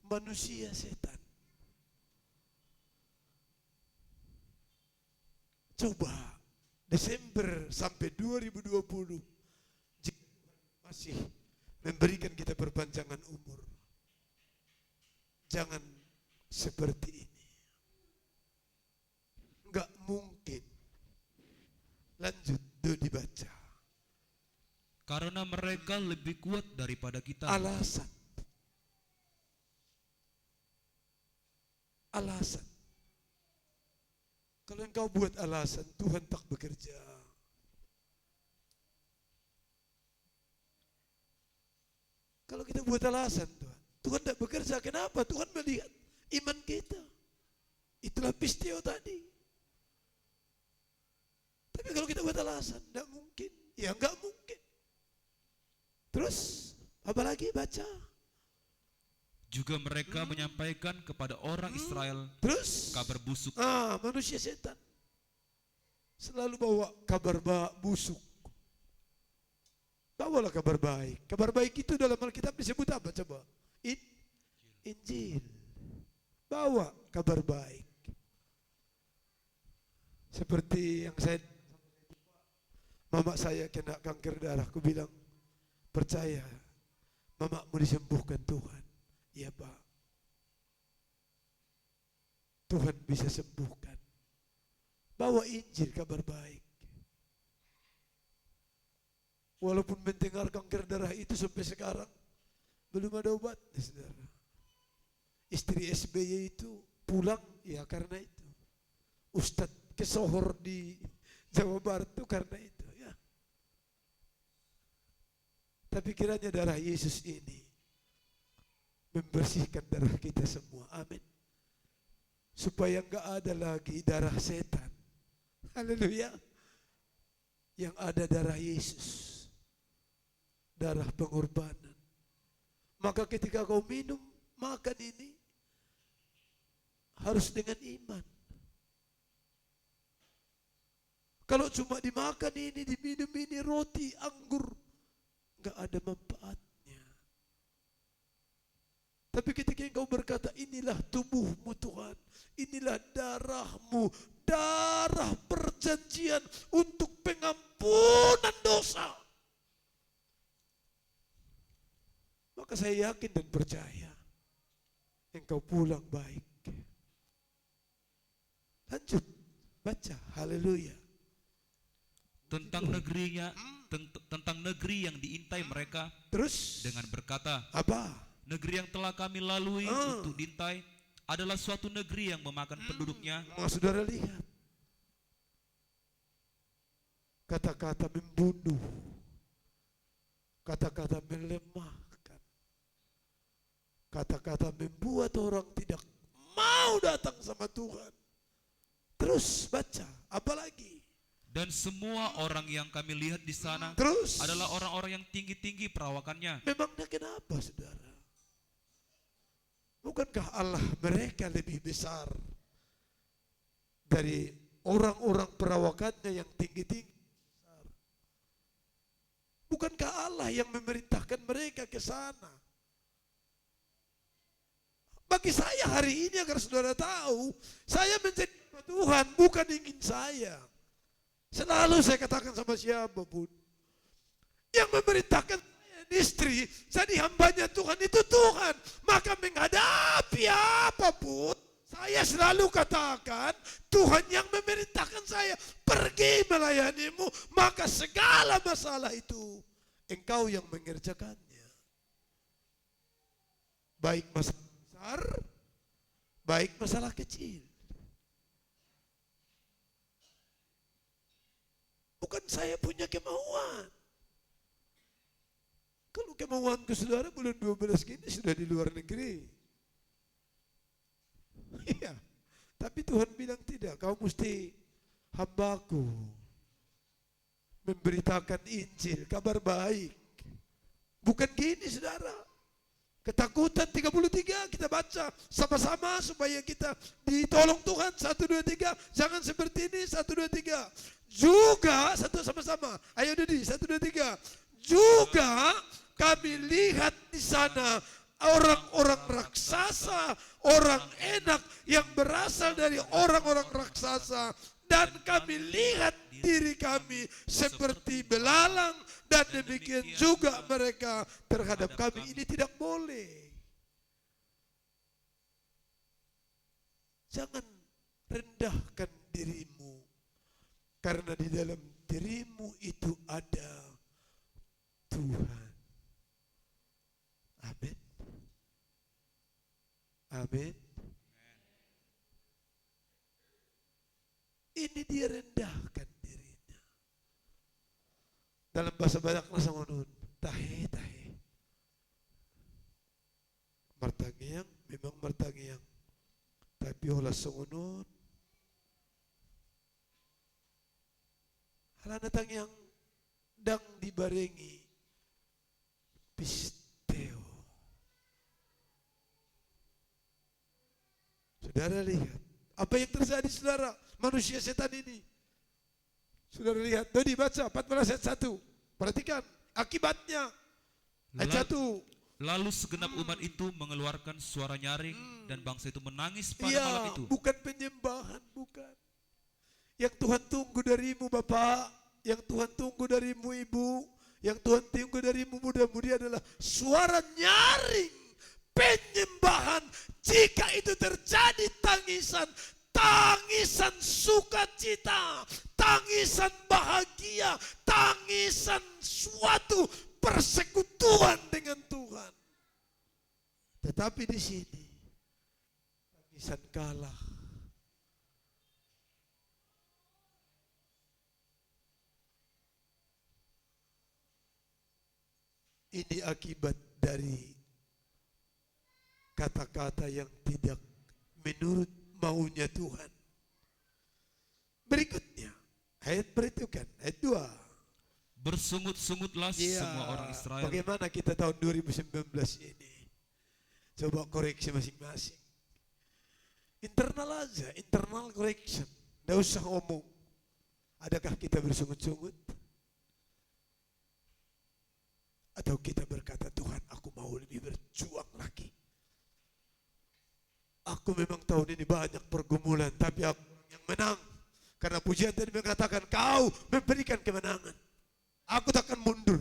Manusia setan. Coba Desember sampai 2020 masih memberikan kita perpanjangan umur. Jangan seperti ini. Enggak mungkin. Lanjut, dibaca. Karena mereka lebih kuat daripada kita. Alasan. Alasan. Kalau engkau buat alasan, Tuhan tak bekerja. Kalau kita buat alasan, Tuhan tak bekerja. Kenapa? Tuhan melihat iman kita. Itulah pistio tadi. Tapi kalau kita buat alasan, tidak mungkin. Ya enggak mungkin. Terus, apa lagi baca? Juga mereka menyampaikan kepada orang Israel Terus kabar busuk. Manusia setan selalu bawa kabar busuk. Bawalah kabar baik. Kabar baik itu dalam Alkitab disebut apa coba? Injil. Bawa kabar baik. Seperti yang mama saya kena kanker darah, aku bilang percaya mamamu disembuhkan Tuhan. Iya Pak, Tuhan bisa sembuhkan. Bawa Injil, kabar baik. Walaupun mendengar kanker darah itu sampai sekarang belum ada obatnya, saudara. Istri SBY itu pulang ya karena itu. Ustadz kesohor di Jawa Barat itu karena itu ya. Tapi kiranya darah Yesus ini membersihkan darah kita semua. Amin. Supaya enggak ada lagi darah setan. Haleluya. Yang ada darah Yesus, darah pengorbanan. Maka ketika kau minum, makan ini harus dengan iman. Kalau cuma dimakan ini, diminum ini, roti, anggur, enggak ada manfaatnya. Tapi ketika engkau berkata, inilah tubuhmu Tuhan, inilah darahmu, darah perjanjian untuk pengampunan dosa. Maka saya yakin dan percaya, engkau pulang baik. Lanjut, baca, haleluya. Tentang negeri yang diintai mereka, Terus dengan berkata, apa? negeri yang telah kami lalui untuk diintai adalah suatu negeri yang memakan penduduknya. Saudara lihat, kata-kata membunuh, kata-kata melemahkan, kata-kata membuat orang tidak mau datang sama Tuhan. Terus baca, apa lagi? Dan semua orang yang kami lihat di sana Terus adalah orang-orang yang tinggi-tinggi perawakannya. memangnya kenapa, saudara? Bukankah Allah mereka lebih besar dari orang-orang perawakannya yang tinggi-tinggi? Bukankah Allah yang memerintahkan mereka ke sana? Bagi saya hari ini, agar saudara tahu, saya menjadi hamba Tuhan bukan ingin saya. Selalu saya katakan sama siapapun, yang memerintahkan saya istri, jadi hambanya Tuhan itu Tuhan. Maka menghadapi apapun, saya selalu katakan, Tuhan yang memerintahkan saya pergi melayanimu, maka segala masalah itu engkau yang mengerjakannya. Baik masalah besar, baik masalah kecil. Bukan saya punya kemauan. Kalau kemauanku saudara bulan 12 gini sudah di luar negeri. Iya. Tapi Tuhan bilang tidak, kau mesti hambaku. Memberitakan Injil, kabar baik. Bukan gini saudara. Ketakutan 33 kita baca sama-sama supaya kita ditolong Tuhan. 1, 2, 3. Jangan seperti ini. 1, 2, 3. Juga satu sama-sama. Ayo Dedi, 1, 2, 3. Juga kami lihat di sana orang-orang raksasa, orang enak yang berasal dari orang-orang raksasa, dan kami lihat diri kami seperti belalang, dan demikian juga mereka terhadap kami. Ini tidak boleh. Jangan rendahkan dirimu, karena di dalam dirimu itu ada Tuhan. Amin. Amin. Ini dia rendahkan dirinya. Dalam bahasa Batak nasa ngunun, tahe. Martangiang, memang martangiang. Tapi olah sungunun, halana tangiang dang dibarengi pisteo. Saudara lihat, apa yang terjadi saudara? Manusia setan ini. Saudara lihat, Dodi baca 14 ayat 1. Perhatikan akibatnya. Ayat 1. Lalu segenap umat itu mengeluarkan suara nyaring dan bangsa itu menangis pada malam itu. Bukan penyembahan, bukan. Yang Tuhan tunggu darimu Bapak, yang Tuhan tunggu darimu Ibu, yang Tuhan tunggu darimu muda-mudi adalah suara nyaring, penyembahan. Jika itu terjadi tangisan, tangisan sukacita, tangisan bahagia, tangisan suatu persekutuan dengan Tuhan. Tetapi di sini tangisan kalah. Ini akibat dari kata-kata yang tidak menurut maunya Tuhan. Berikutnya, Ayat beritukan, ayat 2. Bersungut-sungutlah Iya. semua orang Israel. Bagaimana kita tahun 2019 ini? Coba koreksi masing-masing. Internal aja, internal correction. Tidak usah ngomong. Adakah kita bersungut-sungut? Atau kita berkata, Tuhan aku mau lebih berjuang lagi. Aku memang tahun ini banyak pergumulan, tapi aku yang menang. Karena pujian tadi mengatakan, kau memberikan kemenangan. Aku takkan mundur.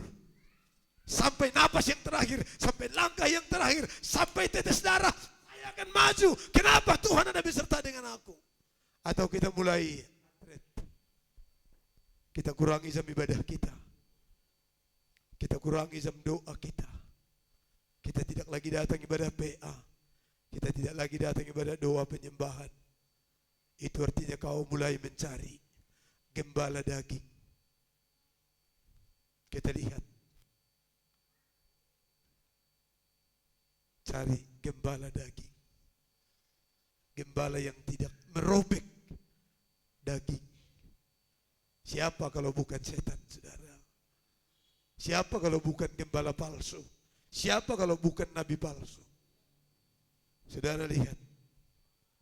Sampai napas yang terakhir, sampai langkah yang terakhir, sampai tetes darah, saya akan maju. Kenapa Tuhan ada beserta dengan aku? Atau kita mulai, kita kurangi jam ibadah kita. Kita kurangi jam doa kita. Kita tidak lagi datang ibadah PA. Kita tidak lagi datang ibadah doa penyembahan. Itu artinya kau mulai mencari gembala daging. Kita lihat. Cari gembala daging. Gembala yang tidak merobek daging. Siapa kalau bukan setan, saudara? Siapa kalau bukan gembala palsu? Siapa kalau bukan nabi palsu? Saudara lihat.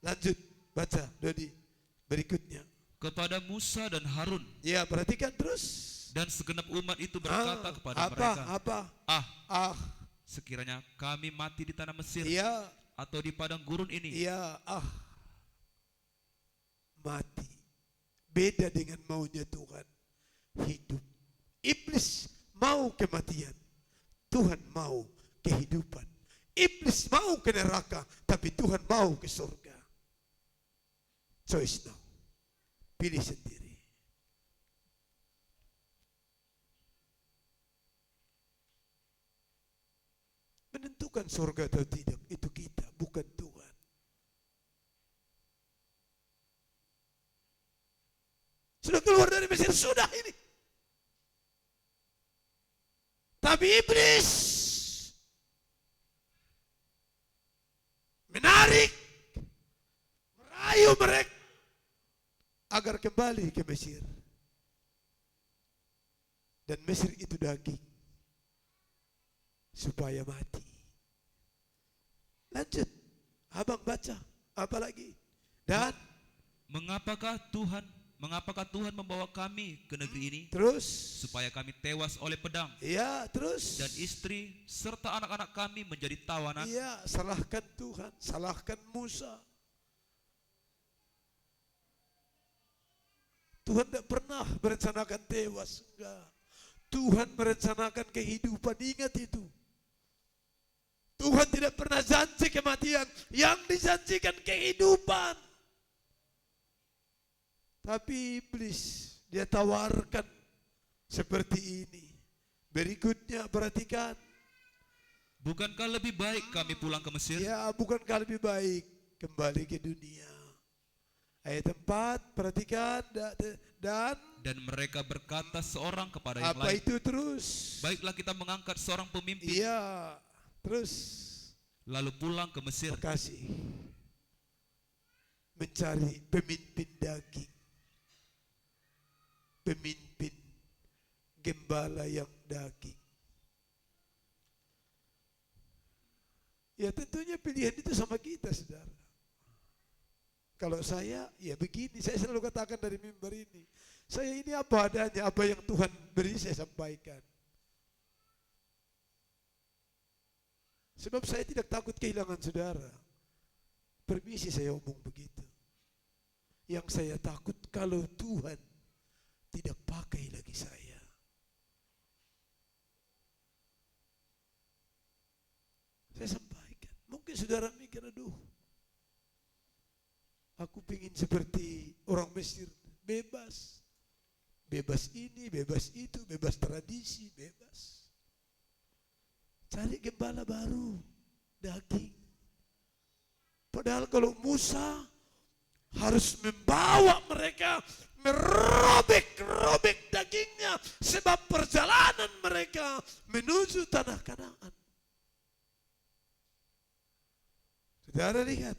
Lanjut, baca, Dodi. Berikutnya. Kepada Musa dan Harun. Ya, perhatikan terus. Dan segenap umat itu berkata kepada apa, mereka. Apa? Sekiranya kami mati di tanah Mesir. Iya. Atau di padang gurun ini. Iya, mati. Beda dengan maunya Tuhan. Hidup. Iblis mau kematian. Tuhan mau kehidupan. Iblis mau ke neraka, tapi Tuhan mau ke surga. Choice now. Pilih sendiri. Menentukan surga atau tidak, itu kita, bukan Tuhan. Sudah keluar dari Mesir, sudah ini. Tapi iblis menarik, merayu mereka agar kembali ke Mesir. Dan Mesir itu daging. Supaya mati. Lanjut. Abang baca. Apa lagi? Dan Mengapakah Tuhan membawa kami ke negeri ini? terus. Supaya kami tewas oleh pedang. Iya, terus. Dan istri serta anak-anak kami menjadi tawanan. Iya, salahkan Tuhan, salahkan Musa. Tuhan tidak pernah merencanakan tewas, enggak. Tuhan merencanakan kehidupan, ingat itu. Tuhan tidak pernah janji kematian, yang dijanjikan kehidupan. Tapi iblis, dia tawarkan seperti ini. Berikutnya perhatikan. Bukankah lebih baik kami pulang ke Mesir? Ya, bukankah lebih baik kembali ke dunia? Ayat 4, perhatikan. Dan mereka berkata seorang kepada yang apa lain. itu terus? Baiklah kita mengangkat seorang pemimpin. Iya, terus. Lalu pulang ke Mesir. Makasih. Mencari pemimpin daging. Pemimpin gembala yang daging. Ya tentunya pilihan itu sama kita, saudara. Kalau saya, ya begini, saya selalu katakan dari mimbar ini. Saya ini apa adanya, apa yang Tuhan beri saya sampaikan. Sebab saya tidak takut kehilangan saudara. Permisi saya omong begitu. Yang saya takut kalau Tuhan tidak pakai lagi saya. Saya sampaikan. Mungkin saudara mikir, aduh, aku pingin seperti orang Mesir, bebas. Bebas ini, bebas itu, bebas tradisi, bebas. Cari gembala baru, daging. Padahal kalau Musa harus membawa mereka merobek dagingnya, sebab perjalanan mereka menuju tanah Kanaan. Saudara lihat.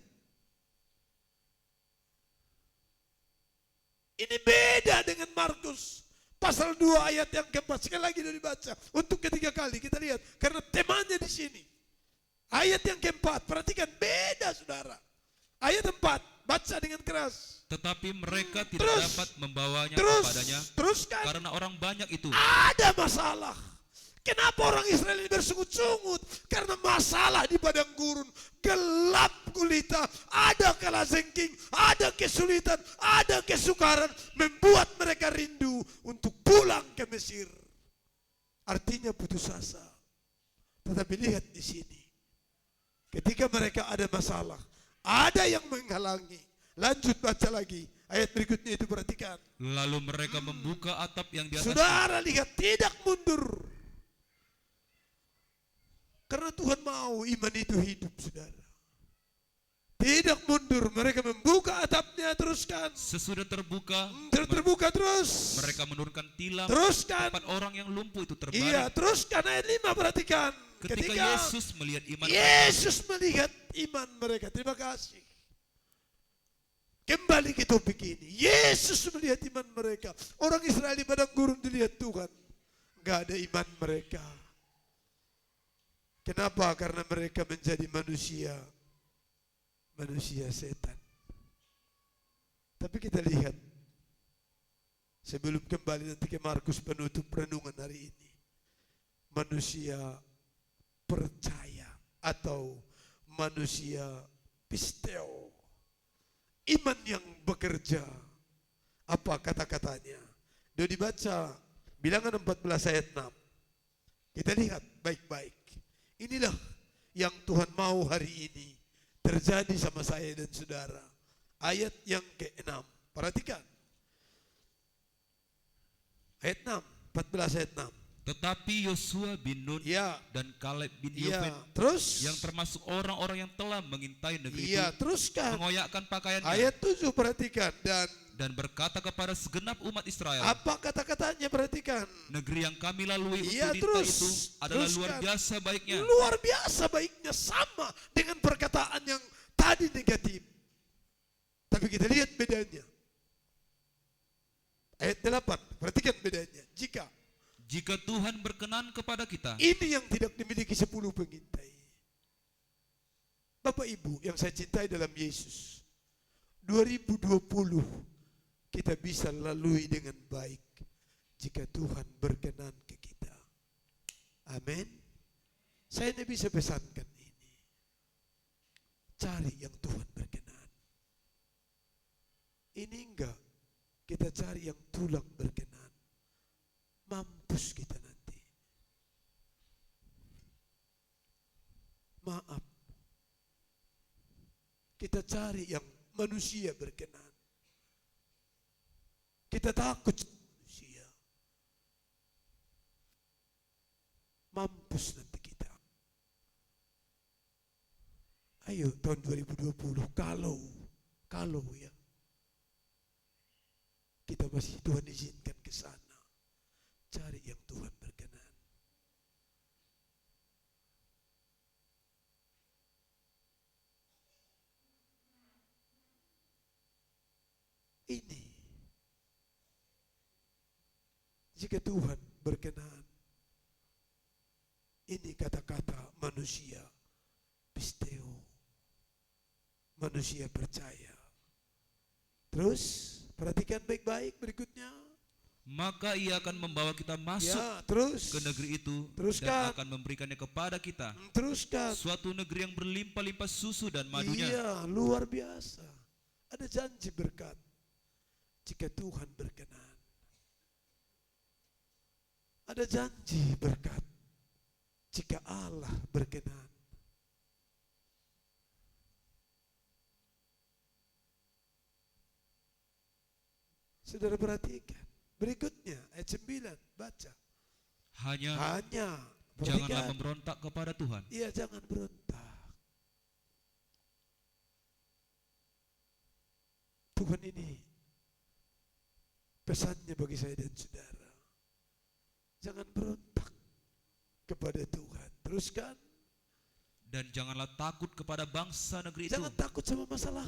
Ini beda dengan Markus pasal 2 ayat yang keempat. Sekali lagi dari baca untuk ketiga kali kita lihat karena temanya di sini. Ayat yang keempat, perhatikan beda saudara. Ayat 4, baca dengan keras. Tetapi mereka tidak Terus. dapat membawanya Terus, kepadanya teruskan. karena orang banyak itu. Ada masalah. Kenapa orang Israel ini bersungut-sungut? Karena masalah di padang gurun. Gelap gulita, ada kalajengking, ada kesulitan, ada kesukaran. Membuat mereka rindu untuk pulang ke Mesir. Artinya putus asa. Tetapi lihat di sini. Ketika mereka ada masalah, ada yang menghalangi. Lanjut baca lagi. Ayat berikutnya itu perhatikan. Lalu mereka membuka atap yang di atas. Saudara lihat, tidak mundur. Karena Tuhan mau iman itu hidup, saudara. Tidak mundur, mereka membuka atapnya, teruskan. Sesudah terbuka, Terbuka terus. mereka menurunkan tilam. Teruskan. Tempat orang yang lumpuh itu terbaring. Iya, teruskan ayat 5, perhatikan. Ketika Yesus melihat iman Yesus melihat iman mereka, terima kasih. Kembali ke topik ini. Yesus melihat iman mereka. Orang Israel di padang gurun dilihat Tuhan. Gak ada iman mereka. Kenapa? Karena mereka menjadi manusia setan. Tapi kita lihat sebelum kembali nanti ke Markus penutup renungan hari ini. Manusia percaya atau manusia pisteo. Iman yang bekerja. Apa kata-katanya? Dia dibaca Bilangan 14 ayat 6. Kita lihat baik-baik. Inilah yang Tuhan mau hari ini terjadi sama saya dan saudara. Ayat yang ke-6. Perhatikan. Ayat 6. 14 ayat 6. Tetapi Yosua bin Nun Ya. dan Kaleb bin Iya. Yefune Terus. yang termasuk orang-orang yang telah mengintai negeri Iya. itu Teruskan. mengoyakkan pakaiannya Ayat 7 perhatikan. Dan berkata kepada segenap umat Israel, apa kata-katanya perhatikan. negeri yang kami lalui Iya, untuk dinta terus. itu adalah luar Teruskan. biasa baiknya. Luar biasa baiknya, sama dengan perkataan yang tadi negatif. Tapi kita lihat bedanya. Ayat 8, perhatikan bedanya. Jika Tuhan berkenan kepada kita, Ini yang tidak dimiliki 10 pengintai. Bapak Ibu yang saya cintai dalam Yesus, 2020 kita bisa lalui dengan baik jika Tuhan berkenan ke kita. Amin. Saya tidak bisa pesankan ini. Cari yang Tuhan berkenan. Ini enggak, kita cari yang tulang berkenan. Mampus kita nanti. Maaf. Kita cari yang manusia berkenan. Kita takut manusia. Mampus nanti kita. Ayo tahun 2020 kalau ya kita masih Tuhan izinkan ke sana. Cari yang Tuhan berkenan. Ini jika Tuhan berkenan. Ini kata-kata manusia pisteo. Manusia percaya. Terus perhatikan baik-baik berikutnya. maka ia akan membawa kita masuk Ya, terus. ke negeri itu Teruskan. dan akan memberikannya kepada kita. Teruskan. Suatu negeri yang berlimpah-limpah susu dan madunya. Iya, luar biasa. Ada janji berkat jika Tuhan berkenan. Ada janji berkat jika Allah berkenan. Saudara perhatikan. Berikutnya ayat 9, baca. Hanya Hanya janganlah perhatikan. memberontak kepada Tuhan. Iya, jangan berontak. Tuhan ini pesannya bagi saya dan saudara. Jangan berontak kepada Tuhan. Teruskan. Dan janganlah takut kepada bangsa negeri itu. Jangan takut sama masalah.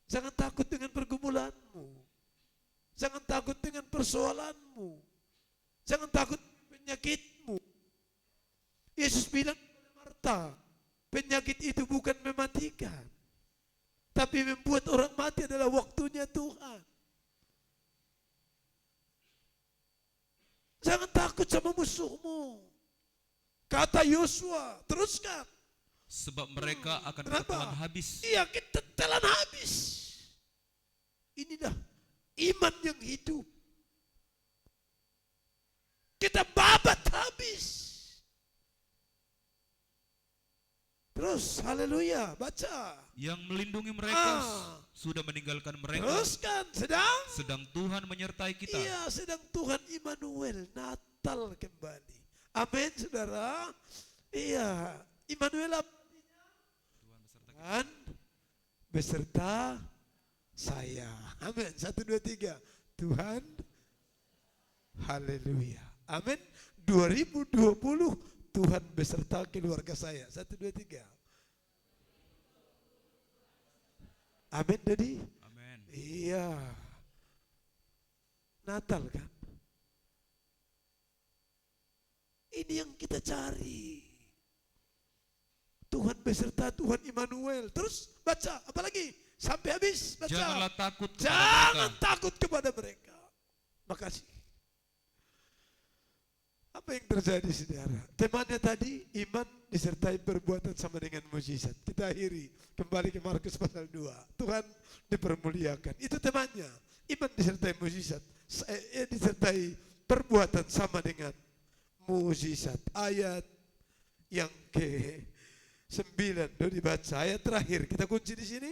Jangan takut dengan pergumulanmu. Jangan takut dengan persoalanmu. Jangan takut dengan penyakitmu. Yesus bilang kepada Marta, penyakit itu bukan mematikan, tapi membuat orang mati adalah waktunya Tuhan. Jangan takut sama musuhmu. Kata Yosua, teruskan. Sebab mereka akan Kenapa? ditelan habis. Iya, kita telan habis. Inilah iman yang hidup. Kita babat habis. Terus, haleluya, baca. Yang melindungi mereka Ah. sudah meninggalkan mereka. Teruskan, Sedang Tuhan menyertai kita. iya, sedang Tuhan Immanuel, Natal kembali. Amin, saudara. Iya, Immanuel apa? Tuhan beserta saya. Amin. 1, 2, 3. Tuhan, haleluya. Amin. 2020 Tuhan beserta keluarga saya. 1, 2, 3. Amin, Dedi. Amin. Iya. Natal kan? Ini yang kita cari. Tuhan beserta, Tuhan Immanuel. Terus baca, apalagi? Sampai habis baca. Janganlah takut kepada Jangan mereka. takut kepada mereka. Makasih. Apa yang terjadi, saudara? Temannya tadi, iman disertai perbuatan sama dengan mukjizat. Kita akhiri kembali ke Markus pasal 2. Tuhan dipermuliakan. Itu temannya. Iman disertai mukjizat. Disertai perbuatan sama dengan mukjizat. Ayat yang ke-9 dibaca. Ayat terakhir kita kunci di sini.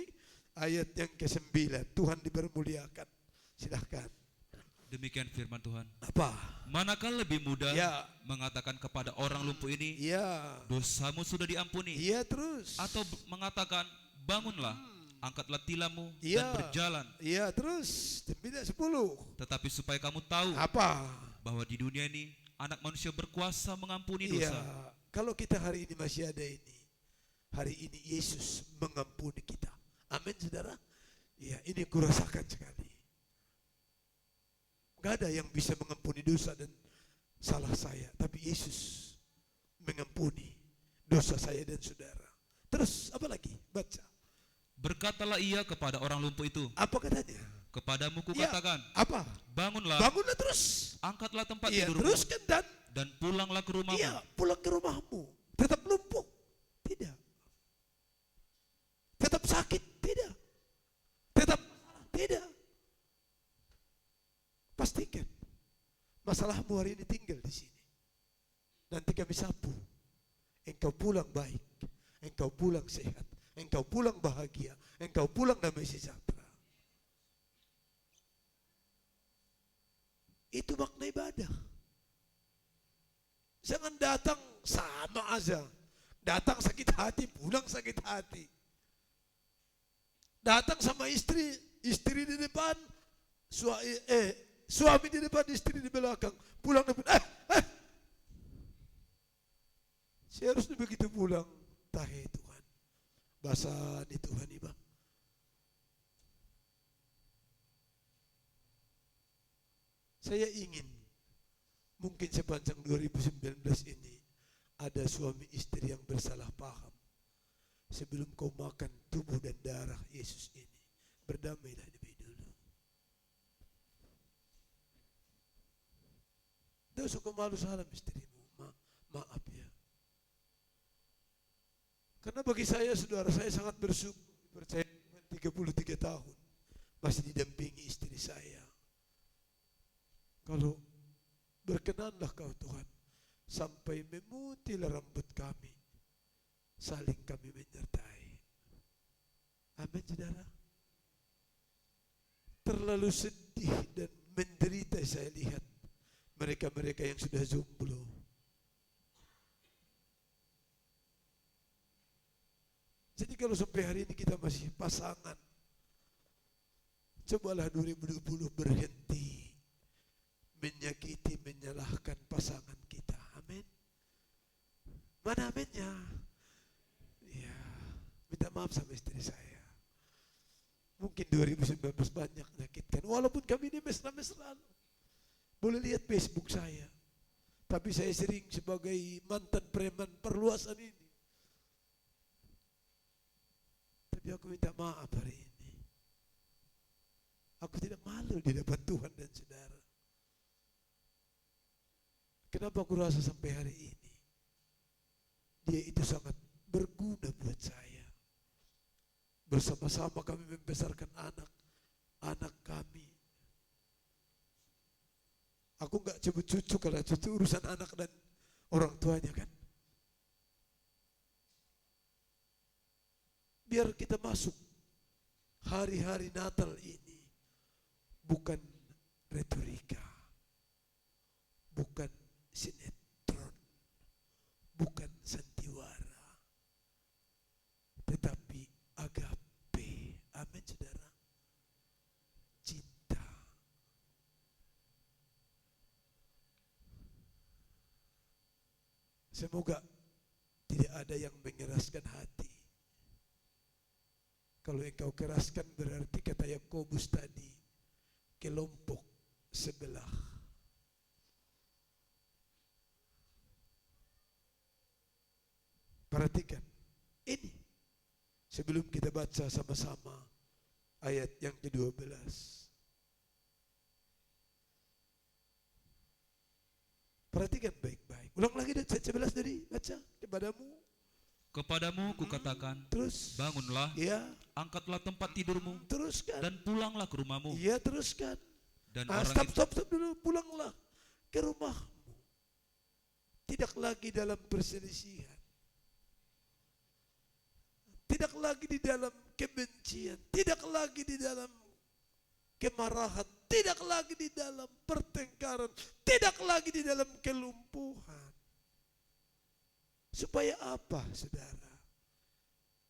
Ayat yang ke-9. Tuhan dipermuliakan. Silahkan. Demikian firman Tuhan. Apa? Manakah lebih mudah Ya. mengatakan kepada orang lumpuh ini, Iya. dosamu sudah diampuni, Iya terus. atau mengatakan, bangunlah, angkatlah tilammu Iya. dan berjalan. Iya terus. 9, 10. Tetapi supaya kamu tahu Apa? bahwa di dunia ini anak manusia berkuasa mengampuni Iya. dosa. Kalau kita hari ini masih ada ini, hari ini Yesus mengampuni kita. Amin, saudara. Iya, ini kurasakan sekali. Gak ada yang bisa mengampuni dosa dan salah saya, tapi Yesus mengampuni dosa saya dan saudara. Terus apa lagi? Baca. Berkatalah ia kepada orang lumpuh itu, Apa katanya? kepadamu Iya. kukatakan, Apa? bangunlah, Bangunlah terus. angkatlah tempat Iya, tidurmu, teruskan dan pulanglah ke rumahmu. iya, pulang ke rumahmu. Tetap lumpuh? Tidak. Tetap sakit? Tidak. Tetap masalah? Tidak. Pastikan masalahmu hari ini tinggal di sini. Nanti kami sapu. Engkau pulang baik, engkau pulang sehat, engkau pulang bahagia, engkau pulang damai sejahtera. Itu makna ibadah. Jangan datang sama aja. Datang sakit hati, pulang sakit hati. Datang sama istri di depan, suami di depan, istri di belakang. Pulang depan, seharusnya begitu pulang. Tahe Tuhan, bahasa di Tuhan iba. Saya ingin mungkin sepanjang 2019 ini ada suami istri yang bersalah paham. Sebelum kau makan tubuh dan darah Yesus ini, berdamailah lebih dulu. Tidak usah kau malu salam istrimu, maaf ya. Karena bagi saya, saudara, saya sangat bersyukur percaya Tuhan 33 tahun masih didampingi istri saya. Kalau berkenanlah kau Tuhan, sampai memutilah rambut kami, saling kami menyertai. Amin, saudara. Terlalu sedih dan menderita saya lihat mereka-mereka yang sudah jomblo. Jadi kalau sampai hari ini kita masih pasangan, cobalah 2020 berhenti menyakiti, menyalahkan pasangan kita. Amin. Mana aminnya? Ya, minta maaf sama istri saya. Mungkin 2019 banyak menyakitkan. Walaupun kami ini mesra-mesraan. Boleh lihat Facebook saya. Tapi saya sering sebagai mantan preman perluasan ini. Tapi aku minta maaf hari ini. Aku tidak malu di depan Tuhan dan saudara. Kenapa aku rasa sampai hari ini? Dia itu sangat berguna buat saya. Bersama-sama kami membesarkan anak kami. Aku enggak sebut cucu, kalau cucu urusan anak dan orang tuanya kan. Biar kita masuk hari-hari Natal ini bukan retorika, bukan sinetron, bukan sandiwara, tetapi agape. Amin, saudara. Cinta. Semoga tidak ada yang mengeraskan hati. Kalau engkau keraskan berarti kata Yakobus tadi, kelompok sebelah. Perhatikan ini sebelum kita baca sama-sama ayat yang ke-12. Perhatikan baik-baik. Ulang lagi ayat 11 dari baca. Kepadamu kukatakan, Terus. bangunlah, Ya. angkatlah tempat tidurmu, Teruskan. dan pulanglah ke rumahmu. Iya, teruskan. Dan Stop dulu. Pulanglah ke rumahmu. Tidak lagi dalam perselisihan. Tidak lagi di dalam kebencian. Tidak lagi di dalam kemarahan. Tidak lagi di dalam pertengkaran. Tidak lagi di dalam kelumpuhan. Supaya apa, saudara?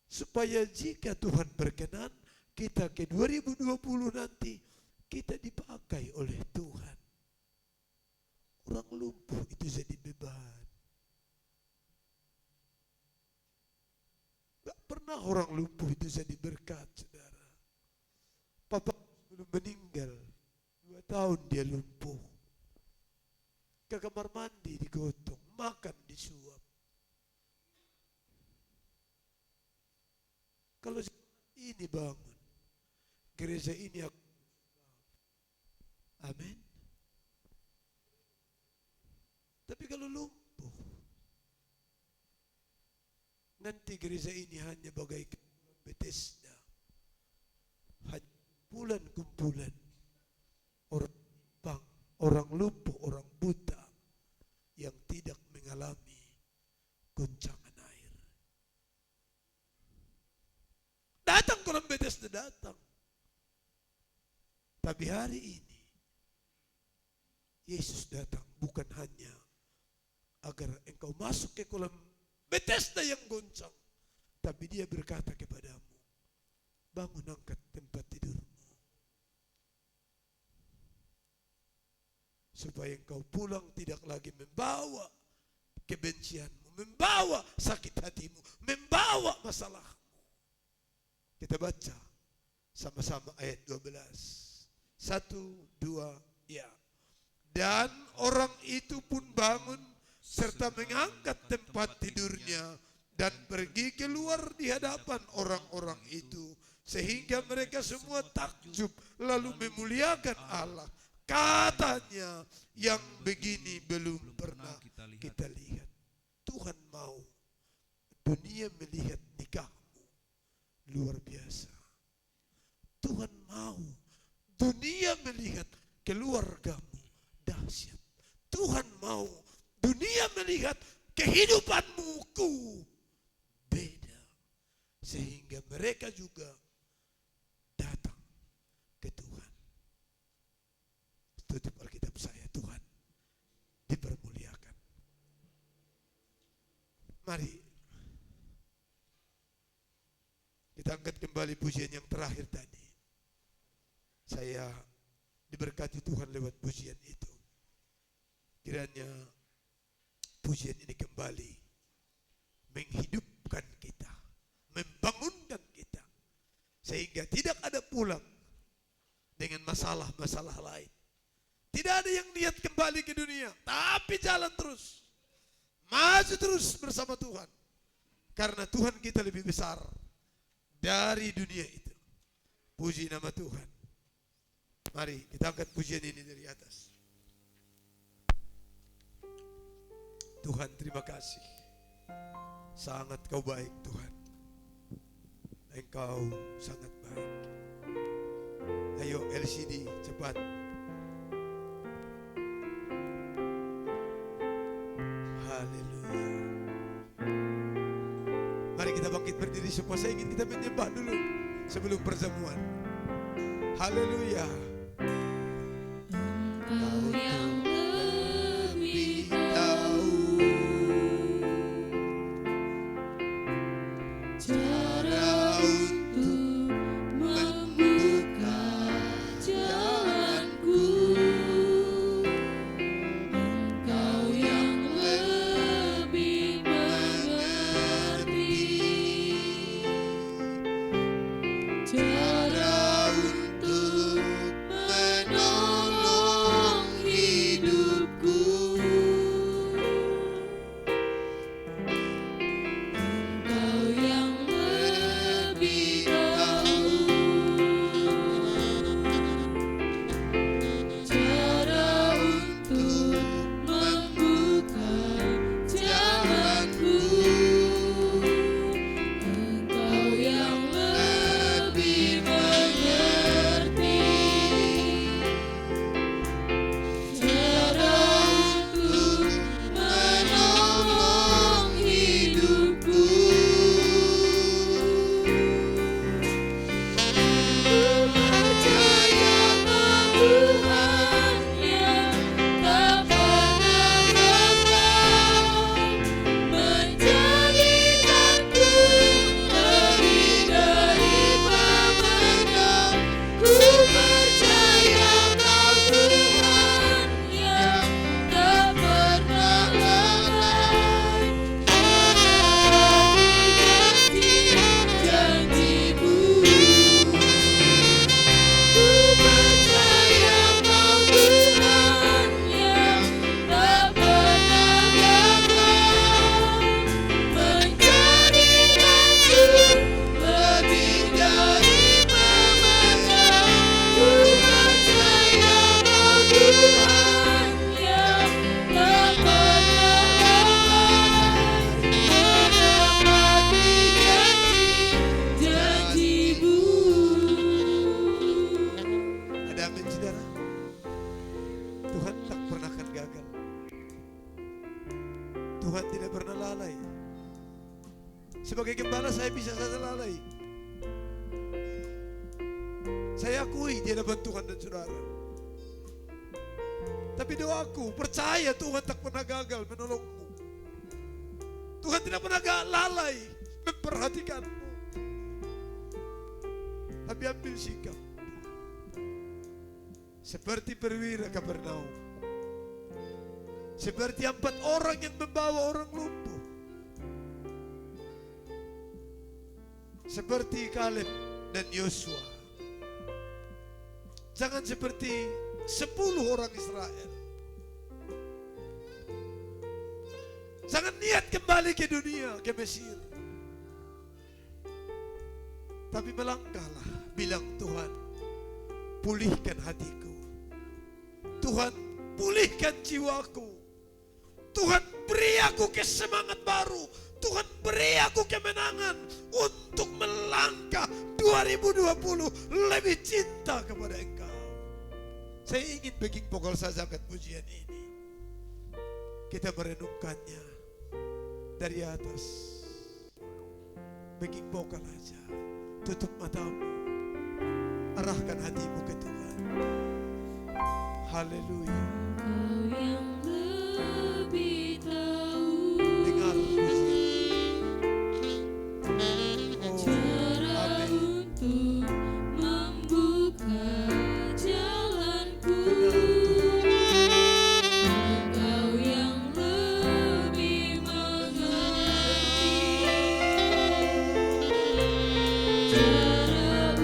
Supaya jika Tuhan berkenan, kita ke 2020 nanti, kita dipakai oleh Tuhan. Orang lumpuh itu jadi beban. Gak pernah orang lumpuh itu jadi berkat, saudara. Papa belum meninggal, 2 tahun dia lumpuh. Ke kamar mandi digotong, makan disuap. Kalau ini bangun, gereja ini aku, amin. Tapi kalau lumpuh, nanti gereja ini hanya bagaikan Bethesda, hanya kumpulan orang bang, orang lumpuh, orang buta yang tidak mengalami guncangan air. Datang kolam Bethesda, datang. Tapi hari ini Yesus datang bukan hanya agar engkau masuk ke kolam Bethesda yang goncang, tapi dia berkata kepadamu, bangun, angkat tempat tidurmu, supaya engkau pulang tidak lagi membawa kebencianmu, membawa sakit hatimu, membawa masalahmu. Kita baca sama-sama ayat 12. 1, 2, ya. Dan orang itu pun bangun serta mengangkat tempat tidurnya dan pergi keluar di hadapan orang-orang itu, sehingga mereka semua takjub lalu memuliakan Allah. Katanya, yang begini belum pernah kita lihat. Tuhan mau dunia melihat nikahmu luar biasa. Tuhan mau dunia melihat keluargamu dahsyat. Tuhan mau dunia melihat kehidupanmu beda, sehingga mereka juga datang ke Tuhan. Tutup Alkitab saya, Tuhan dipermuliakan. Mari kita angkat kembali pujian yang terakhir tadi. Saya diberkati Tuhan lewat pujian itu. Kiranya pujian ini kembali menghidupkan kita, membangunkan kita, Sehingga tidak ada pulang dengan masalah-masalah lain. Tidak ada yang niat kembali ke dunia, tapi jalan terus. Maju terus bersama Tuhan. Karena Tuhan kita lebih besar dari dunia itu. Puji nama Tuhan. Mari kita angkat pujian ini dari atas. Tuhan, terima kasih. Sangat kau baik, Tuhan. Engkau sangat baik. Ayo LCD cepat. Haleluya. Mari kita bangkit berdiri semua. Saya ingin kita menyembah dulu sebelum perjamuan. Haleluya. Engkau yang lebih tahu cara untuk membuka jalanku. Engkau yang lebih mengerti cara untuk menolong hidupku. Engkau yang lebih tahu cara untuk membuka jalanku. Engkau yang lebih mengerti cara untuk menolong hidupku. Ku percaya Tuhan yang tak pernah gagal menjadikanku lebih dari pemenang. Ku percaya Tuhan yang tak pernah lalai menepati janji-janji-Mu. Ku percaya Tuhan yang tak pernah gagal menjadikanku lebih dari pemenang. Ku percaya Tuhan yang tak pernah lalai menepati janji-janji-Mu. Ada amin saudara? Tuhan tak pernah akan gagal. Tuhan tidak pernah lalai. Sebagai gembala saya bisa saja lalai. Saya akui di hadapan Tuhan dan saudara. Tapi doaku, percaya Tuhan tak pernah gagal menolongmu. Tuhan tidak pernah lalai memperhatikanmu. Tapi ambil sikap. Seperti perwira Kapernaum. Seperti 4 orang yang membawa orang lumpuh. Seperti Kaleb dan Yosua. Jangan seperti 10 orang Israel. Jangan niat kembali ke dunia, ke Mesir. Tapi melangkahlah, bilang Tuhan, pulihkan hatiku. Tuhan, pulihkan jiwaku. Tuhan, beri aku kesemangat baru. Tuhan, beri aku kemenangan untuk melangkah 2020 lebih cinta kepada Engkau. Saya ingin backing vokal saja angkat pujian ini. Kita merenungkannya dari atas. Backing vokal aja. Tutup matamu. Arahkan hatimu ke Tuhan. Haleluya. Kau yang lebih tahu Dengar pujian. Oh, cara amin. untuk membuka jalanku. Engkau yang lebih mengerti cara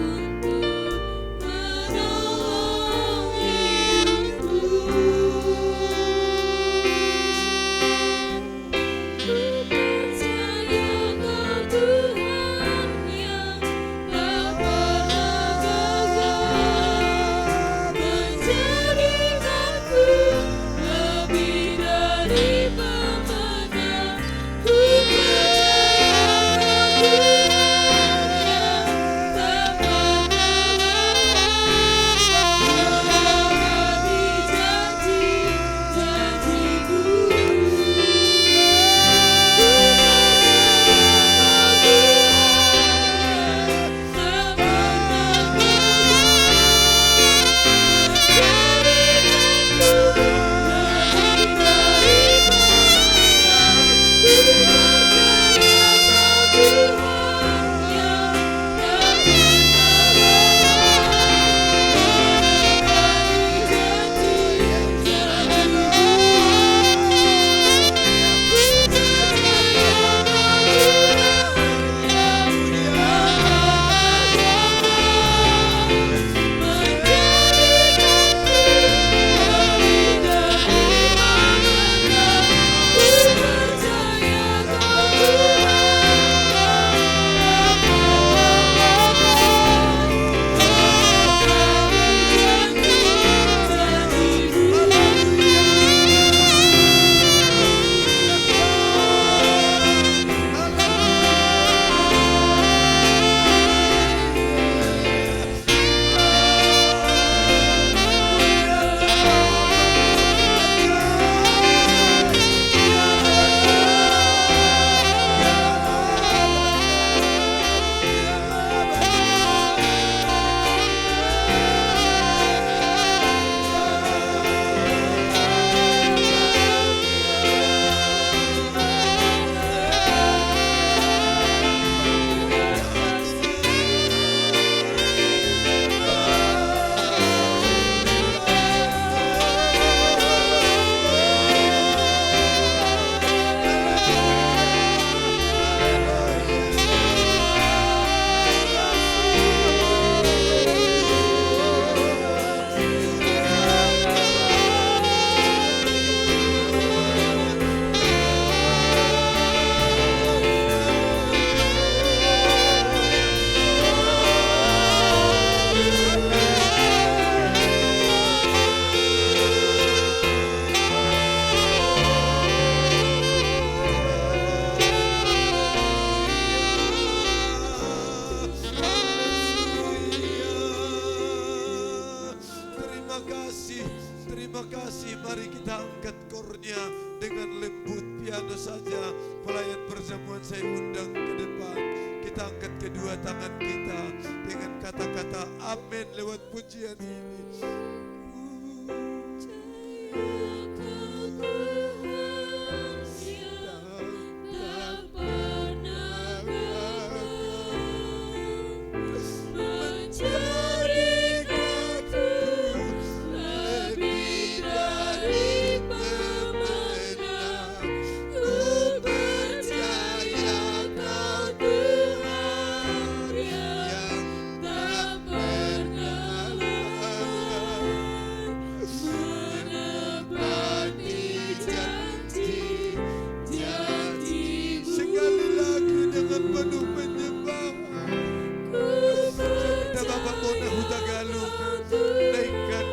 terima kasih. Mari kita angkat kornya dengan lembut piano saja. Pelayan perjamuan saya undang ke depan. Kita angkat kedua tangan kita dengan kata-kata amin lewat pujian ini.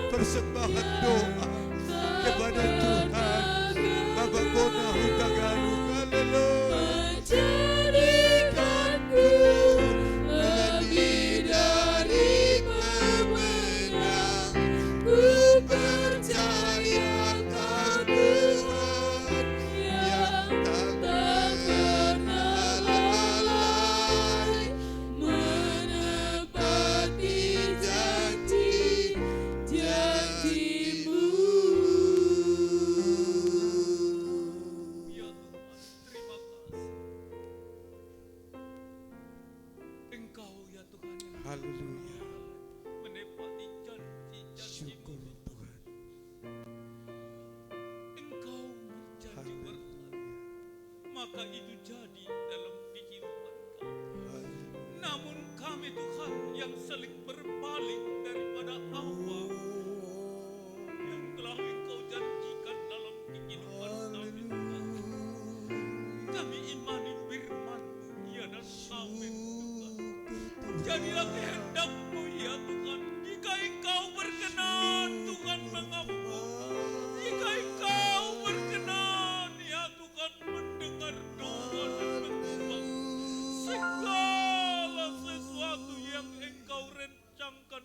Persembahan doa kepada Tuhan. Bapak Bona Hutagalu, haleluya. Menjadikanku lebih dari pemenang. Ku percaya Kau Tuhan yang tak pernah lalai, menepati janji-janji-Mu. Ya Tuhan, terima kasih. Engkau ya Tuhan yang Haleluya. menepati janji-janji-Mu. Syukur Tuhan. Engkau berjanji berkat, maka itu jadi dalam kehidupan kami. Namun kami Tuhan yang saling berpaling daripada apa yang telah Engkau janjikan dalam kehidupan kami Tuhan. Kami imani firman-Mu, ya dan amin Tuhan. Jadilah kehendak